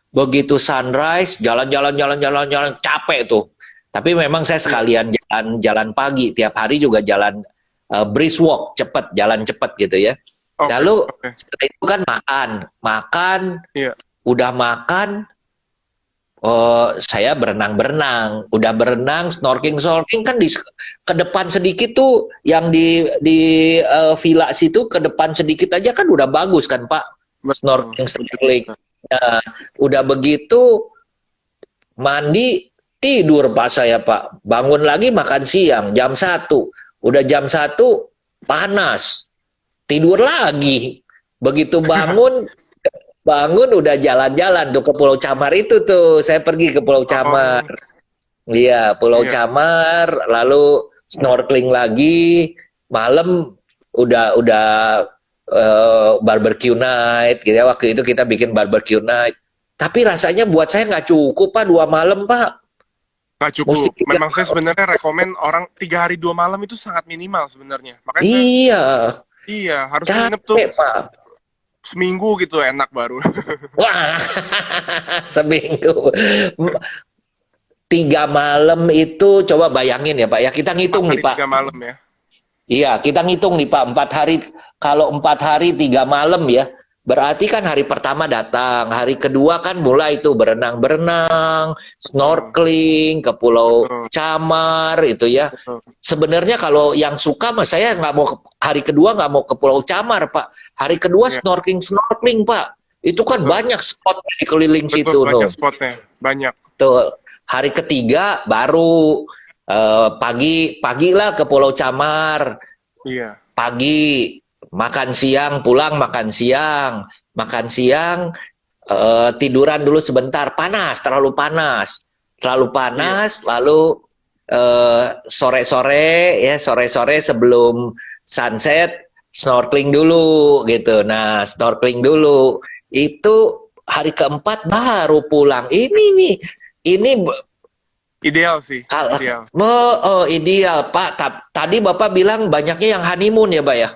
Begitu sunrise, jalan, capek tuh. Tapi memang saya Iya. sekalian jalan pagi. Tiap hari juga jalan brisk walk, jalan cepet gitu ya. Oke, Lalu oke. setelah itu kan makan, Iya. udah makan, saya berenang-berenang, udah berenang, snorkeling kan ke depan sedikit tuh, yang di villa situ ke depan sedikit aja kan udah bagus kan Pak, Betul. snorkeling. Nah, udah begitu mandi tidur Pak saya Pak, bangun lagi makan siang jam 1, udah jam 1 panas, tidur lagi, begitu bangun udah jalan-jalan tuh ke Pulau Camar itu tuh. Saya pergi ke Pulau Camar. Oh, Iya, Pulau iya. Camar, lalu snorkeling lagi, malam udah barbecue night gitu ya. Waktu itu kita bikin barbecue night. Tapi rasanya buat saya nggak cukup Pak, 2 malam Pak. Nggak Mesti cukup. 3 Memang saya malam. sebenarnya rekomen orang 3 hari 2 malam itu sangat minimal sebenarnya. Makanya saya, Iya, iya, harusnya nginep tuh capek Pak. seminggu gitu enak baru. Wah, seminggu. 3 malam itu coba bayangin ya Pak ya, kita 4 ngitung nih hari Pak. 3 malam ya. Iya, kita ngitung nih Pak, 4 hari, kalau 4 hari 3 malam ya, berarti kan hari pertama datang, hari kedua kan mulai itu berenang-berenang, Betul, snorkeling ke Pulau betul, Camar itu ya. betul. Sebenarnya kalau yang suka mas saya nggak mau hari kedua nggak mau ke Pulau Camar Pak, hari kedua Iya, snorkeling Pak. Itu kan betul. banyak spot di keliling Betul, situ banyak no. spotnya. Banyak. Tuh, hari ketiga baru pagi lah ke Pulau Camar, Iya, pagi makan siang, pulang makan siang, tiduran dulu sebentar, terlalu iya, panas, lalu sore-sore sebelum sunset snorkeling dulu gitu. Nah, snorkeling dulu itu hari keempat baru pulang. Ini ideal sih, kalau ideal. ideal Pak. Tadi Bapak bilang banyaknya yang honeymoon ya Pak ya.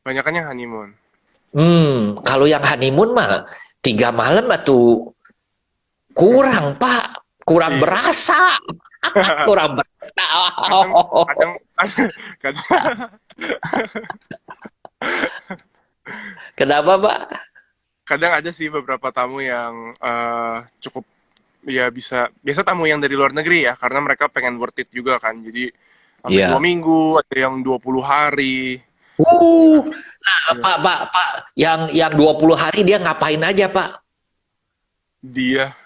Banyakannya honeymoon. Kalau yang honeymoon mah 3 malam atau kurang Pak, kurang Iya. berasa, kurang berasa. Kadang, kadang, kadang, Kenapa Pak? kadang ada sih beberapa tamu yang cukup ya biasa tamu yang dari luar negeri ya, karena mereka pengen worth it juga kan. Jadi sampai Iya. 2 minggu, ada yang 20 hari. Nah, Ya. Pak, yang 20 hari dia ngapain aja Pak? Dia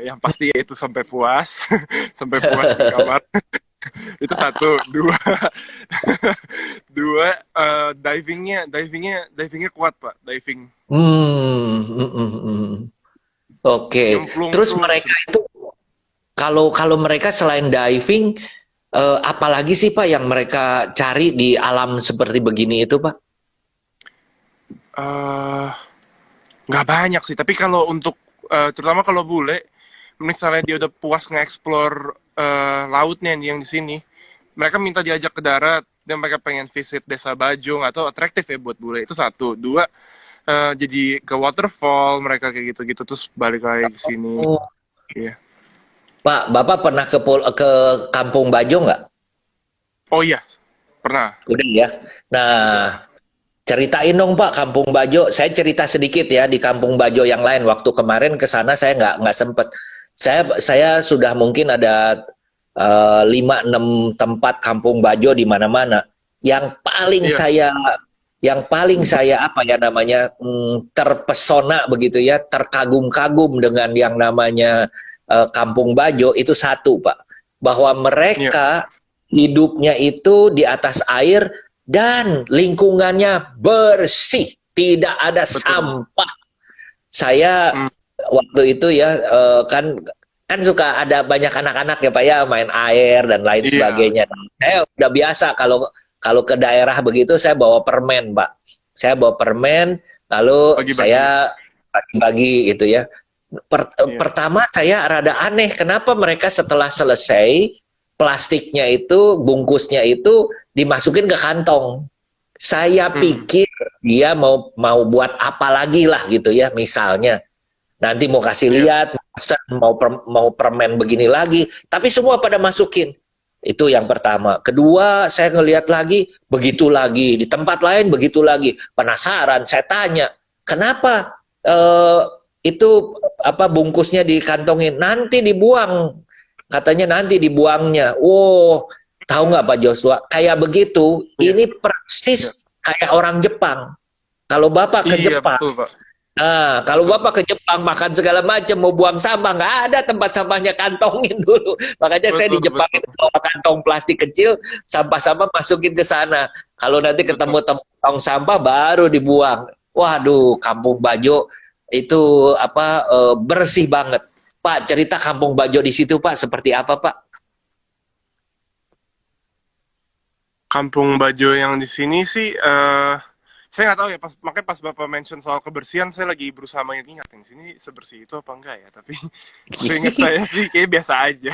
yang pasti ya itu sampai puas, sampai puas di kamar. Itu satu, dua, dua divingnya kuat Pak, diving Oke. nyemplung Terus terus. mereka itu kalau mereka selain diving, apalagi sih Pak yang mereka cari di alam seperti begini itu Pak? Eh, nggak banyak sih, tapi kalau untuk terutama kalau bule, misalnya dia udah puas nge-explore lautnya yang di sini, mereka minta diajak ke darat dan mereka pengen visit Desa Bajong atau atraktif ya buat bule. Itu satu. Dua, jadi ke waterfall mereka kayak gitu-gitu terus balik lagi ke sini. Oh, Iya. Pak, Bapak pernah ke Kampung Bajo nggak? Oh iya, pernah. Udah ya. Nah, Udah. ceritain dong Pak, Kampung Bajo. Saya cerita sedikit ya di Kampung Bajo yang lain. Waktu kemarin ke sana saya nggak sempet. Saya sudah mungkin ada 5-6 tempat Kampung Bajo di mana-mana. Iya. Yang paling saya apa ya namanya terpesona begitu ya, terkagum-kagum dengan yang namanya Kampung Bajo itu satu Pak, bahwa Iya. mereka hidupnya itu di atas air dan lingkungannya bersih, tidak ada Betul. sampah. Saya Hmm, waktu itu ya kan kan suka ada banyak anak-anak ya Pak ya main air dan lain iya. sebagainya. Nah, saya udah biasa kalau kalau ke daerah begitu saya bawa permen Pak. Saya bawa permen lalu Bagi-bagi. saya bagi-bagi gitu ya. Iya. Pertama saya rada aneh kenapa mereka setelah selesai plastiknya itu bungkusnya itu dimasukin ke kantong. Saya Hmm. pikir dia mau mau buat apa lagi lah gitu ya misalnya nanti mau kasih Iya. lihat mau permen begini lagi tapi semua pada masukin itu yang pertama. Kedua saya ngelihat lagi begitu lagi di tempat lain begitu lagi penasaran saya tanya kenapa itu apa bungkusnya dikantongin nanti dibuang katanya nanti dibuangnya. Oh, tahu nggak Pak Joshua kayak begitu Iya. ini Iya. persis kayak orang Jepang. Kalau Bapak ke Iya, Jepang, betul, Pak. nah, kalau Betul. Bapak ke Jepang makan segala macam mau buang sampah nggak ada tempat sampahnya kantongin dulu. Makanya saya di Betul, Jepang betul. itu bawa kantong plastik kecil, sampah-sampah masukin ke sana. Kalau nanti Betul. ketemu tong sampah baru dibuang. Waduh, Kampung Bajo itu apa bersih banget. Pak, cerita Kampung Bajo di situ Pak seperti apa Pak? Kampung Bajo yang di sini sih, saya nggak tahu ya. Makanya pas Bapak mention soal kebersihan, saya lagi berusaha mengingat yang sini sebersih itu apa enggak ya. Tapi seingat saya sih kayak biasa aja.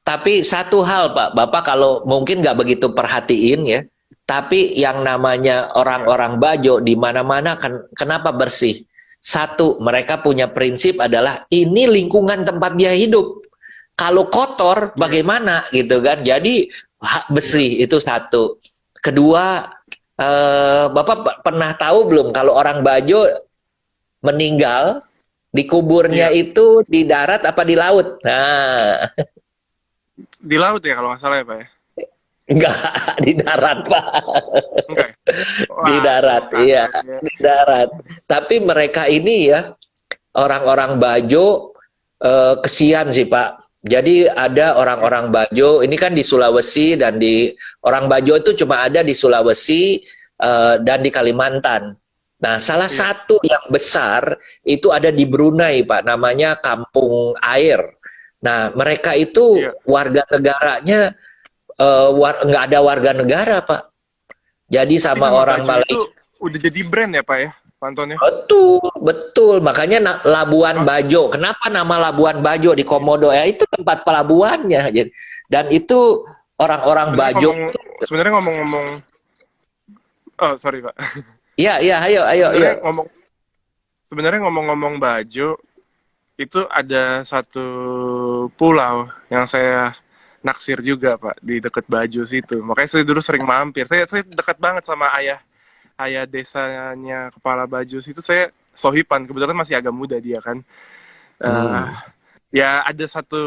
Tapi satu hal Pak, Bapak kalau mungkin nggak begitu perhatiin ya, tapi yang namanya Iya. orang-orang Bajo di mana-mana kan kenapa bersih? Satu, mereka punya prinsip adalah ini lingkungan tempat dia hidup. Kalau kotor Iya. bagaimana gitu kan? Jadi Iya. bersih itu satu. Kedua, Bapak pernah tahu belum kalau orang Bajo meninggal dikuburnya Iya. itu di darat apa di laut? Nah, Di laut ya kalau nggak salah ya, Pak ya? enggak di darat, Pak. Enggak ya? Di Waduh, darat, iya, kagetnya. di darat. Tapi mereka ini ya, orang-orang Bajo kesian sih, Pak. Jadi ada Iya. orang-orang Bajo, ini kan di Sulawesi dan di orang Bajo itu cuma ada di Sulawesi dan di Kalimantan. Nah, salah Iya. satu yang besar itu ada di Brunei, Pak, namanya Kampung Air. Nah, mereka itu Iya. warga negaranya nggak ada warga negara, Pak. Jadi Tapi sama nama orang Bajo itu Malaysia. udah jadi brand ya, Pak ya? Pantonnya? Betul, betul. Makanya Labuan Oh, Bajo. Kenapa nama Labuan Bajo di iya. Komodo? Ya itu tempat pelabuhannya. Dan itu orang-orang Sebenarnya Bajo. sebenarnya ngomong-ngomong, oh sorry Pak. Iya, iya, ayo, ayo, ayo. Sebenarnya ngomong-ngomong Bajo, itu ada satu pulau yang saya naksir juga Pak di dekat Bajo situ. Makanya saya dulu sering mampir. Saya dekat banget sama ayah desanya kepala Bajo situ. Saya sohipan, kebetulan masih agak muda dia kan. Eh, Hmm. ya ada satu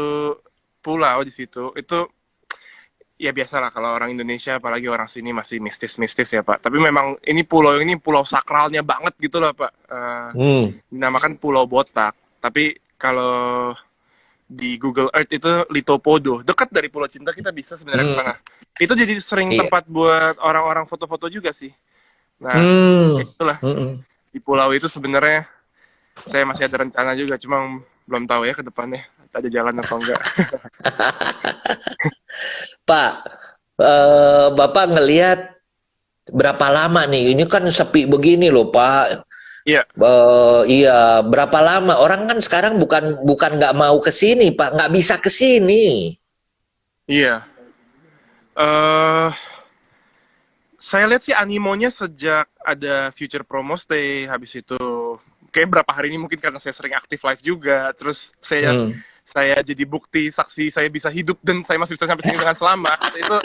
pulau di situ. Itu ya biasalah kalau orang Indonesia apalagi orang sini masih mistis-mistis ya Pak. Tapi memang ini pulau sakralnya banget gitu lah Pak. Hmm. Dinamakan Pulau Botak. Tapi kalau di Google Earth itu Litopodo, dekat dari Pulau Cinta kita bisa sebenarnya ke Hmm. sana. Itu jadi sering Iya. tempat buat orang-orang foto-foto juga sih. Nah, Hmm. itulah Hmm. di pulau itu sebenarnya saya masih ada rencana juga, cuma belum tahu ya ke depannya ada jalan apa enggak. Pak, Bapak ngelihat berapa lama nih? Ini kan sepi begini loh, Pak. Iya, Iya, berapa lama? Orang kan sekarang bukan bukan nggak mau ke sini, Pak, nggak bisa ke sini. iya. eh saya lihat sih animonya sejak ada Future Promo Stay, habis itu kayak berapa hari ini mungkin karena saya sering aktif live juga, terus Hmm. saya jadi bukti saksi saya bisa hidup dan saya masih bisa sampai sini dengan selamat. Itu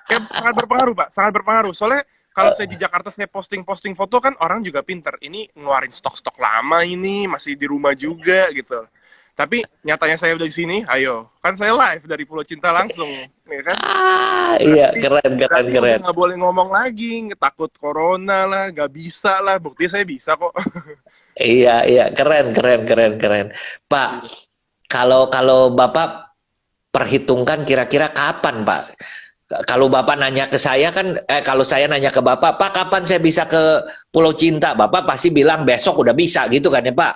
kayak sangat berpengaruh, Pak, sangat berpengaruh. Soalnya kalau saya di Jakarta saya posting-posting foto kan orang juga pinter. Ini ngeluarin stok-stok lama ini masih di rumah juga gitu. Tapi nyatanya saya udah di sini, ayo. Kan saya live dari Pulau Cinta langsung, ya kan? Iya, Berarti keren, keren, berarti udah keren. nggak boleh ngomong lagi, takut corona lah, nggak bisa lah. Buktinya saya bisa kok. Iya, iya, keren, keren, keren, keren. Pak, kalau kalau Bapak perhitungkan kira-kira kapan, Pak? Kalau Bapak nanya ke saya kan, kalau saya nanya ke Bapak, Pak, kapan saya bisa ke Pulau Cinta? Bapak pasti bilang besok udah bisa, gitu kan ya, Pak?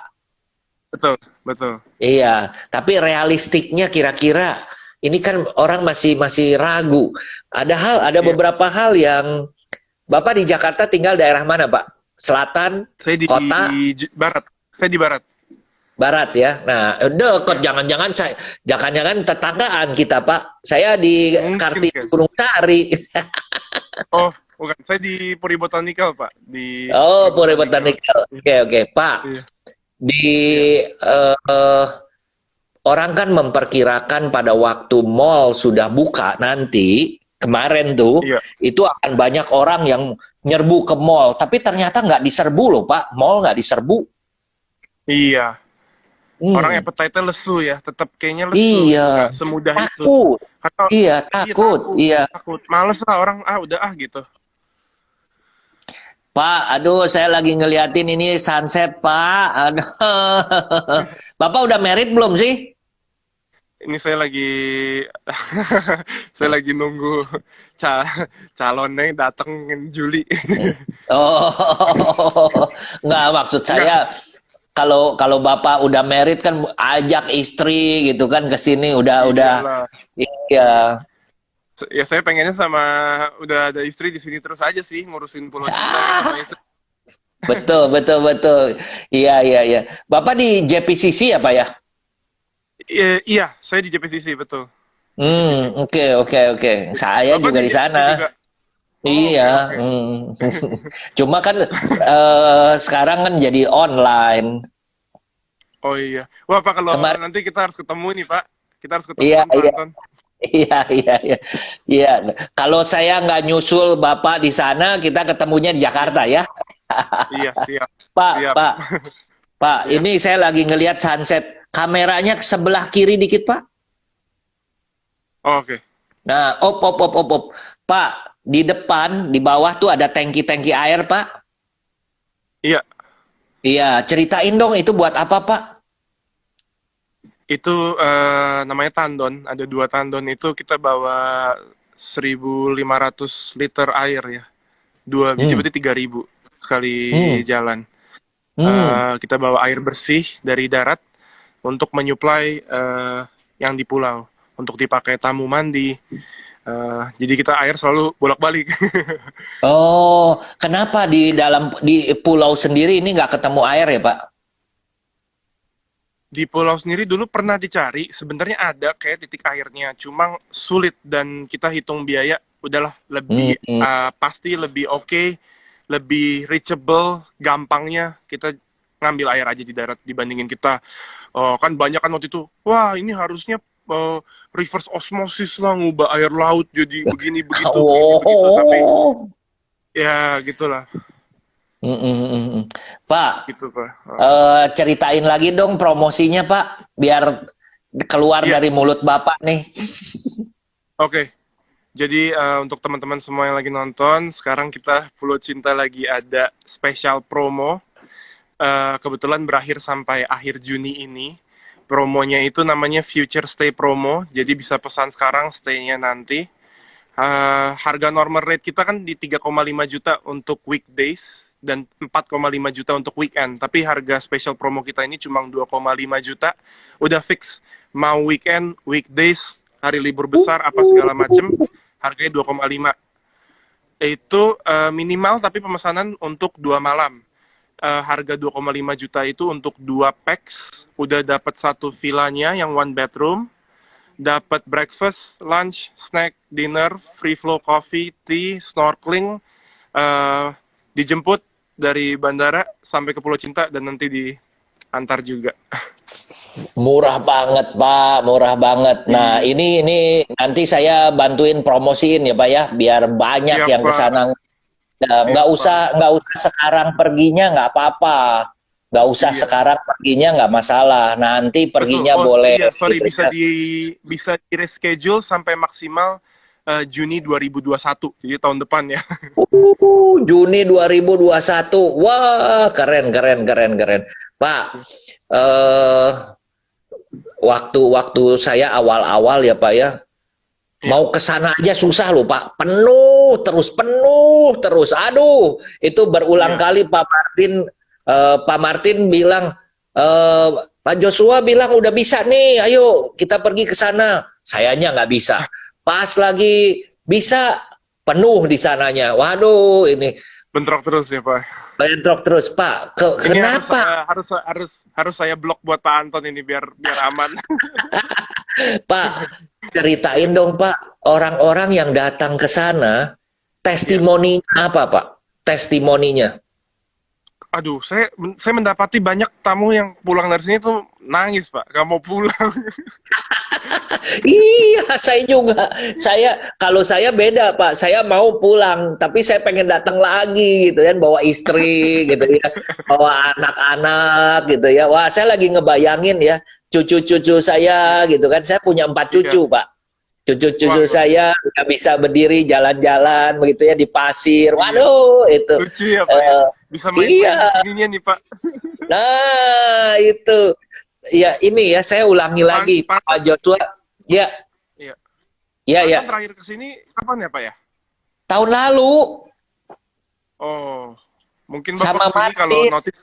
Betul, betul. Iya, tapi realistiknya kira-kira ini kan orang masih masih ragu. Ada Iya. beberapa hal yang Bapak di Jakarta tinggal daerah mana, Pak? Selatan, Saya di kota, barat. Saya di barat. barat ya. Nah, deket, Ya. jangan-jangan tetanggaan kita, Pak. Saya di Mungkin Kartini kan. Gunung Sari. Oh, bukan. Saya di Puri Botanikal, Pak. Di Oh, Puri Puri Botanikal. Botanical. Oke, oke, Pak. Iya, Di iya, orang kan memperkirakan pada waktu mall sudah buka nanti, kemarin tuh, iya. itu akan banyak orang yang nyerbu ke mall. Tapi ternyata nggak diserbu loh, Pak. Mall nggak diserbu. Iya. Orang Hmm. appetite-nya lesu ya. Tetap kayaknya lesu gitu. Iya, Nggak semudah itu. takut. Karena, Iya, iya takut. takut. Iya. Takut. Males lah orang, udah gitu. Pak, aduh, saya lagi ngeliatin ini sunset, Pak. Aduh. Bapak udah married belum sih? Ini saya lagi saya lagi nunggu ca calonnya datang Juli. Oh, nggak, maksud Enggak, saya kalau kalau Bapak udah married kan ajak istri gitu kan ke sini udah iyalah. iya. Ya saya pengennya sama udah ada istri di sini terus aja sih ngurusin Pulau Cinta kan sama istri. Betul, betul, betul. Iya, iya, iya. Bapak di JPCC ya, Pak ya? Iya, saya di JPCC betul. JPCC. Oke, oke, oke. Saya Bapak juga di di JPCC sana. juga. Oh, oke, Iya. oke. Cuma kan sekarang kan jadi online. Oh iya. Wah, Pak, kalau Kemarin, nanti kita harus ketemu nih, Pak. Kita harus iya, ketemuan, Pak iya, Anton. iya, iya, iya. Iya. Kalau saya nggak nyusul Bapak di sana, kita ketemunya di Iya, Jakarta ya. iya, siap. Pak, Siap. Pak, Pak. Ya. Ini saya lagi ngelihat sunset. Kameranya ke sebelah kiri dikit, Pak. Oh, oke. Nah, op, op, op, op, op. Pak, di depan, di bawah tuh ada tangki-tangki air, Pak. Iya, Iya, ceritain dong itu buat apa, Pak? itu namanya tandon. Ada 2 tandon itu kita bawa 1.500 liter air ya. 2 biji Hmm, berarti 3.000 sekali hmm, jalan. hmm. Kita bawa air bersih dari darat untuk menyuplai yang di pulau untuk dipakai tamu mandi. Jadi kita air selalu bolak-balik. Oh, kenapa di pulau sendiri ini nggak ketemu air ya, Pak? Di pulau sendiri dulu pernah dicari, sebenarnya ada kayak titik airnya, cuma sulit dan kita hitung biaya, udahlah lebih Hmm. pasti lebih oke, lebih reachable, gampangnya kita ngambil air aja di darat dibandingin kita kan banyak kan waktu itu, wah ini harusnya reverse osmosis lah ngubah air laut jadi begini begitu, tapi Oh. ya gitulah, Pak, gitu Pak. ceritain lagi dong promosinya, Pak, biar keluar Iya, dari mulut Bapak nih. oke. Jadi untuk teman-teman semua yang lagi nonton, sekarang kita Pulau Cinta lagi ada special promo. Kebetulan berakhir sampai akhir Juni ini. Promonya itu namanya Future Stay Promo. Jadi bisa pesan sekarang, stay-nya nanti. Harga normal rate kita kan di 3,5 juta untuk weekdays dan 4,5 juta untuk weekend. Tapi harga special promo kita ini cuma 2,5 juta. Udah fix. Mau weekend, weekdays, hari libur besar, apa segala macem. Harganya 2,5. Itu minimal tapi pemesanan untuk 2 malam. Harga 2,5 juta itu untuk 2 packs. Udah dapat satu villanya yang 1 bedroom. Dapat breakfast, lunch, snack, dinner, free flow coffee, tea, snorkeling, dijemput dari bandara sampai ke Pulau Cinta dan nanti diantar juga. Murah banget, Pak, murah banget. Nah, ini nanti saya bantuin promosiin ya, Pak ya, biar banyak Siap, yang ke Pak. sana. Siap, Nggak usah sekarang perginya, nggak apa-apa. Nggak usah Iya. sekarang perginya, nggak masalah. Nanti perginya Betul. boleh. Iya, sorry, gitu bisa ya. bisa di reschedule sampai maksimal Juni 2021, jadi tahun depan ya. Juni 2021. Wah, keren. Pak, eh waktu saya awal-awal ya, Pak ya, mau ke sana aja susah loh, Pak. Penuh terus. Aduh, itu berulang Iya. kali Pak Martin bilang, Pak Joshua bilang udah bisa nih, ayo kita pergi ke sana. Sayanya nggak bisa. Pas lagi bisa, penuh di sananya. Waduh, ini Bentrok terus ya, Pak. bentrok terus, Pak. Ini Kenapa? harus saya blok buat Pak Anton ini biar aman. Pak, ceritain dong, Pak, orang-orang yang datang ke sana, testimoninya apa, Pak? Testimoninya. Aduh, saya mendapati banyak tamu yang pulang dari sini tuh nangis, Pak. Gak mau pulang. Iya, saya juga. Kalau saya beda, Pak. Saya mau pulang, tapi saya pengen datang lagi gitu kan, bawa istri gitu ya, bawa anak-anak gitu ya. Wah, saya lagi ngebayangin ya, cucu-cucu saya gitu kan. Saya punya 4 cucu, Iya. Pak. Cucu-cucu Wah, saya nggak bisa berdiri jalan-jalan begitu ya di pasir. Iya. Waduh, itu. Lucu ya, Pak ya. Bisa main Iya. di sininya nih, Pak. Nah, itu. Ya, ini ya saya ulangi lagi, Pak. Pak Joshua. Ya, Iya. ya. Pak, terakhir ke sini kapan ya, Pak ya? Tahun lalu Oh, mungkin sama Bapak kesini kalau Martin. notice.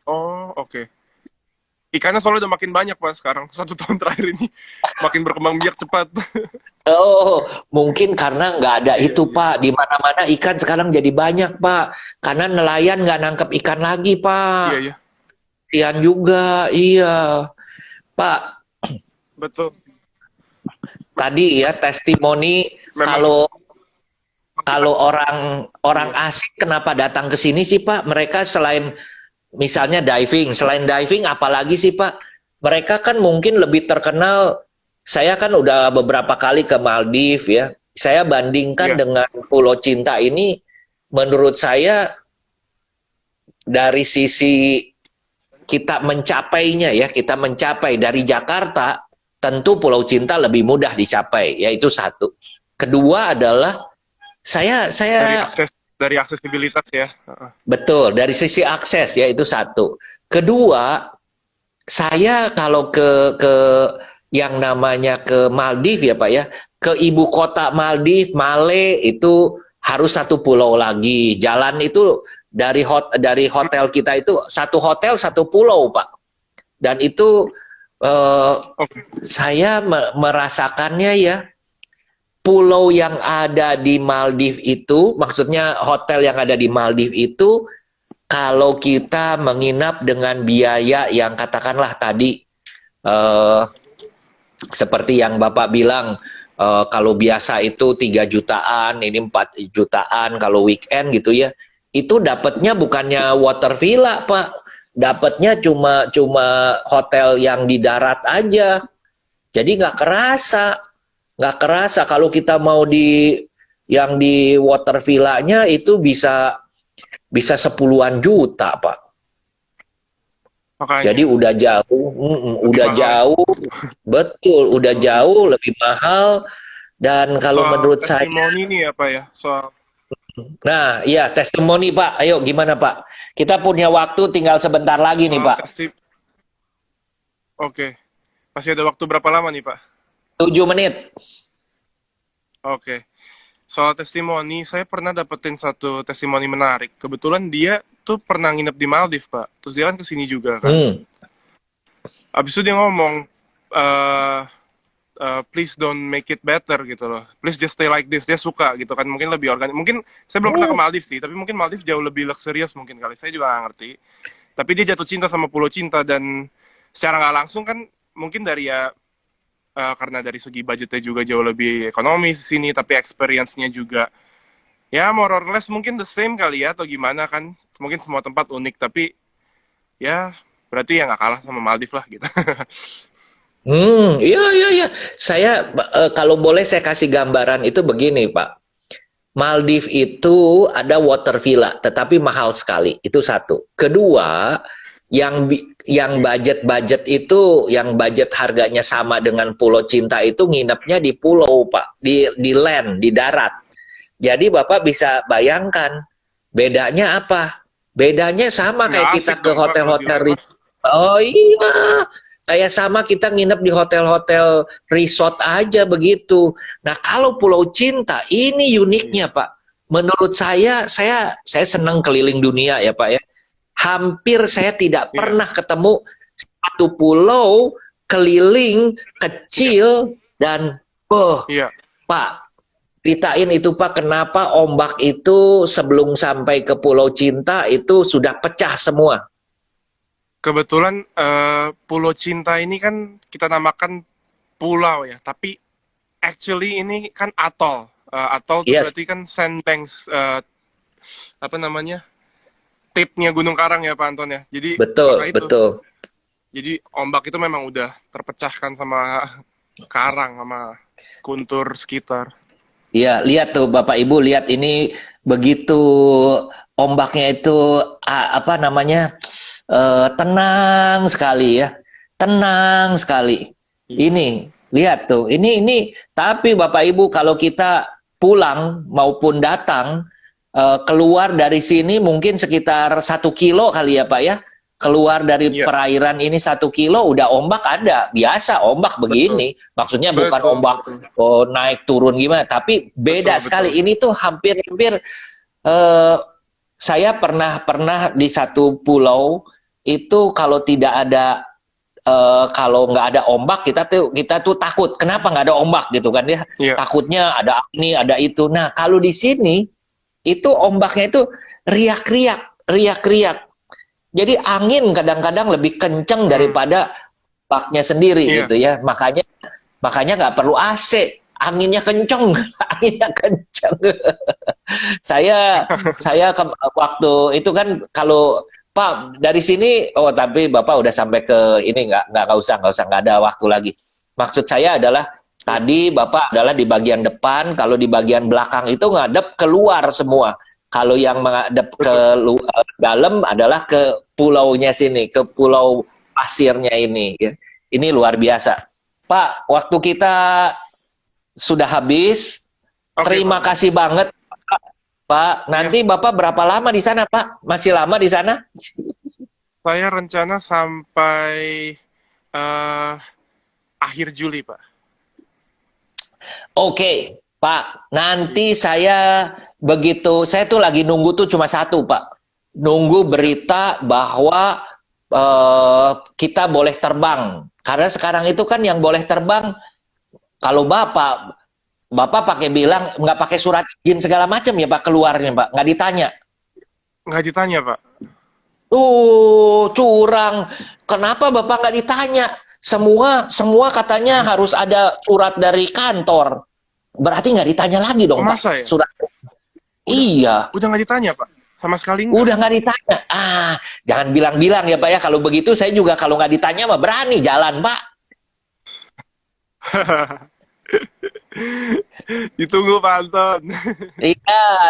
Oh, oke. Ikannya soalnya udah makin banyak, Pak, sekarang. 1 tahun terakhir ini makin berkembang biak cepat. Oh, mungkin karena nggak ada Iya, itu, iya. Pak. Di mana-mana ikan sekarang jadi banyak, Pak. Karena nelayan nggak nangkep ikan lagi, Pak. Iya, iya. Ikan juga, iya. Pak, Betul. tadi ya testimoni Memang kalau orang asing kenapa datang ke sini sih, Pak? Mereka selain misalnya selain diving apalagi sih, Pak? Mereka kan mungkin lebih terkenal. Saya kan udah beberapa kali ke Maldives ya. Saya bandingkan Iya. dengan Pulau Cinta ini, menurut saya dari sisi kita mencapainya ya, kita mencapai dari Jakarta, tentu Pulau Cinta lebih mudah dicapai, yaitu satu. Kedua adalah saya dari aksesibilitas ya. betul, dari sisi akses ya, itu satu. Kedua, saya kalau ke yang namanya ke Maldives ya, Pak ya, ke ibu kota Maldives, Male, itu harus satu pulau lagi. Jalan itu dari hotel kita itu satu hotel satu pulau, Pak. Dan itu Oke. saya merasakannya ya, pulau yang ada di Maldives itu, maksudnya hotel yang ada di Maldives itu, kalau kita menginap dengan biaya yang katakanlah tadi seperti yang Bapak bilang, kalau biasa itu 3 jutaan, ini 4 jutaan kalau weekend gitu ya, itu dapatnya bukannya water villa, Pak. Dapatnya cuma hotel yang di darat aja. Jadi nggak kerasa kalau kita mau yang di water villanya itu bisa 10-an juta, Pak. Makanya. Jadi udah jauh, betul, udah jauh lebih mahal. Dan kalau Soal menurut saya, testimoni nih ya, Pak ya. nah, iya testimoni, Pak. Ayo gimana, Pak? Kita punya waktu tinggal sebentar lagi nih, Pak. Oke. Masih ada waktu berapa lama nih, Pak? 7 menit. Oke. Soal testimoni, saya pernah dapetin satu testimoni menarik. Kebetulan dia tuh pernah nginep di Maldives, Pak. Terus dia kan kesini juga kan. Abis itu dia ngomong, please don't make it better gitu loh. Please just stay like this. Dia suka gitu kan. Mungkin lebih organik. Mungkin saya belum pernah ke Maldives sih, tapi mungkin Maldives jauh lebih luxurious mungkin kali. Saya juga nggak ngerti. Tapi dia jatuh cinta sama Pulau Cinta, dan secara nggak langsung kan mungkin dari karena dari segi budgetnya juga jauh lebih ekonomis di sini, tapi experience-nya juga ya more or less mungkin the same kali ya, atau gimana kan. Mungkin semua tempat unik, tapi ya berarti ya nggak kalah sama Maldives lah gitu. Iya. Saya kalau boleh saya kasih gambaran itu begini, Pak. Maldives itu ada water villa, tetapi mahal sekali. Itu satu. Kedua, yang budget itu, yang budget harganya sama dengan Pulau Cinta itu nginepnya di pulau, Pak, di land, di darat. Jadi Bapak bisa bayangkan bedanya apa? Bedanya sama kayak kita ke hotel-hotel. Oh iya. Kayak sama kita nginep di hotel-hotel resort aja begitu. Nah, kalau Pulau Cinta ini uniknya, Pak. Menurut saya senang keliling dunia ya, Pak ya. Hampir saya tidak pernah ketemu satu pulau keliling kecil dan Pak, ceritain itu Pak, kenapa ombak itu sebelum sampai ke Pulau Cinta itu sudah pecah semua. Kebetulan Pulau Cinta ini kan kita namakan pulau ya, tapi actually ini kan atol. Atol itu berarti kan sandbanks, apa namanya, tipnya Gunung Karang ya Pak Anton ya. Jadi betul. Jadi ombak itu memang udah terpecahkan sama karang, sama kuntur sekitar. Iya, lihat tuh Bapak Ibu, lihat ini begitu ombaknya itu apa namanya, tenang sekali ya, tenang sekali. Ini lihat tuh, ini. Tapi Bapak Ibu kalau kita pulang maupun datang keluar dari sini mungkin sekitar 1 kilo kali ya Pak ya. Keluar dari perairan ini 1 kilo udah ombak ada. Biasa ombak begini. Maksudnya bukan ombak naik turun gimana, tapi beda sekali. Ini tuh hampir-hampir saya pernah di satu pulau itu kalau tidak ada kalau nggak ada ombak kita tuh takut. Kenapa nggak ada ombak gitu kan ya? Takutnya ada ini, ada itu. Nah, kalau di sini itu ombaknya itu riak-riak. Jadi angin kadang-kadang lebih kenceng daripada ombaknya sendiri gitu ya. Makanya nggak perlu AC, anginnya kenceng, saya waktu itu kan kalau Pak dari sini, tapi Bapak udah sampai ke ini nggak usah nggak ada waktu lagi. Maksud saya adalah tadi Bapak adalah di bagian depan, kalau di bagian belakang itu ngadep keluar semua. Kalau yang menghadap ke dalam adalah ke pulaunya sini, ke pulau pasirnya ini. Ini luar biasa. Pak, waktu kita sudah habis. Terima kasih banget, Pak. Nanti Bapak berapa lama di sana, Pak? Masih lama di sana? Saya rencana sampai akhir Juli, Pak. Oke, Pak. Nanti saya tuh lagi nunggu tuh cuma satu, Pak. Nunggu berita bahwa kita boleh terbang. Karena sekarang itu kan yang boleh terbang, kalau Bapak pakai bilang nggak pakai surat izin segala macam ya Pak, keluarnya Pak, nggak ditanya. Nggak ditanya Pak. Curang. Kenapa Bapak nggak ditanya? Semua katanya harus ada surat dari kantor. Berarti nggak ditanya lagi dong, Pak. Masa ya? Surat. Iya. Udah nggak ditanya Pak, sama sekali nggak. Udah nggak ditanya. Jangan bilang-bilang ya Pak ya. Kalau begitu saya juga kalau nggak ditanya mah berani jalan Pak. Ditunggu Pak Anton.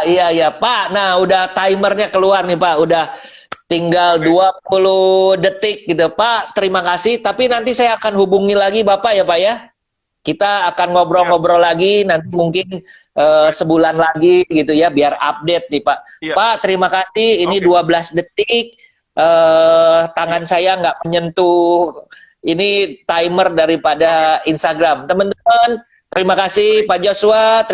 Iya Pak. Nah udah timernya keluar nih Pak. Udah tinggal 20 detik gitu Pak. Terima kasih. Tapi nanti saya akan hubungi lagi Bapak ya Pak ya. Kita akan ngobrol-ngobrol lagi nanti mungkin sebulan lagi gitu ya biar update nih Pak. Pak terima kasih. Ini 12 detik. Tangan saya nggak menyentuh. Ini timer daripada Instagram. Teman-teman terima kasih Pak Joshua.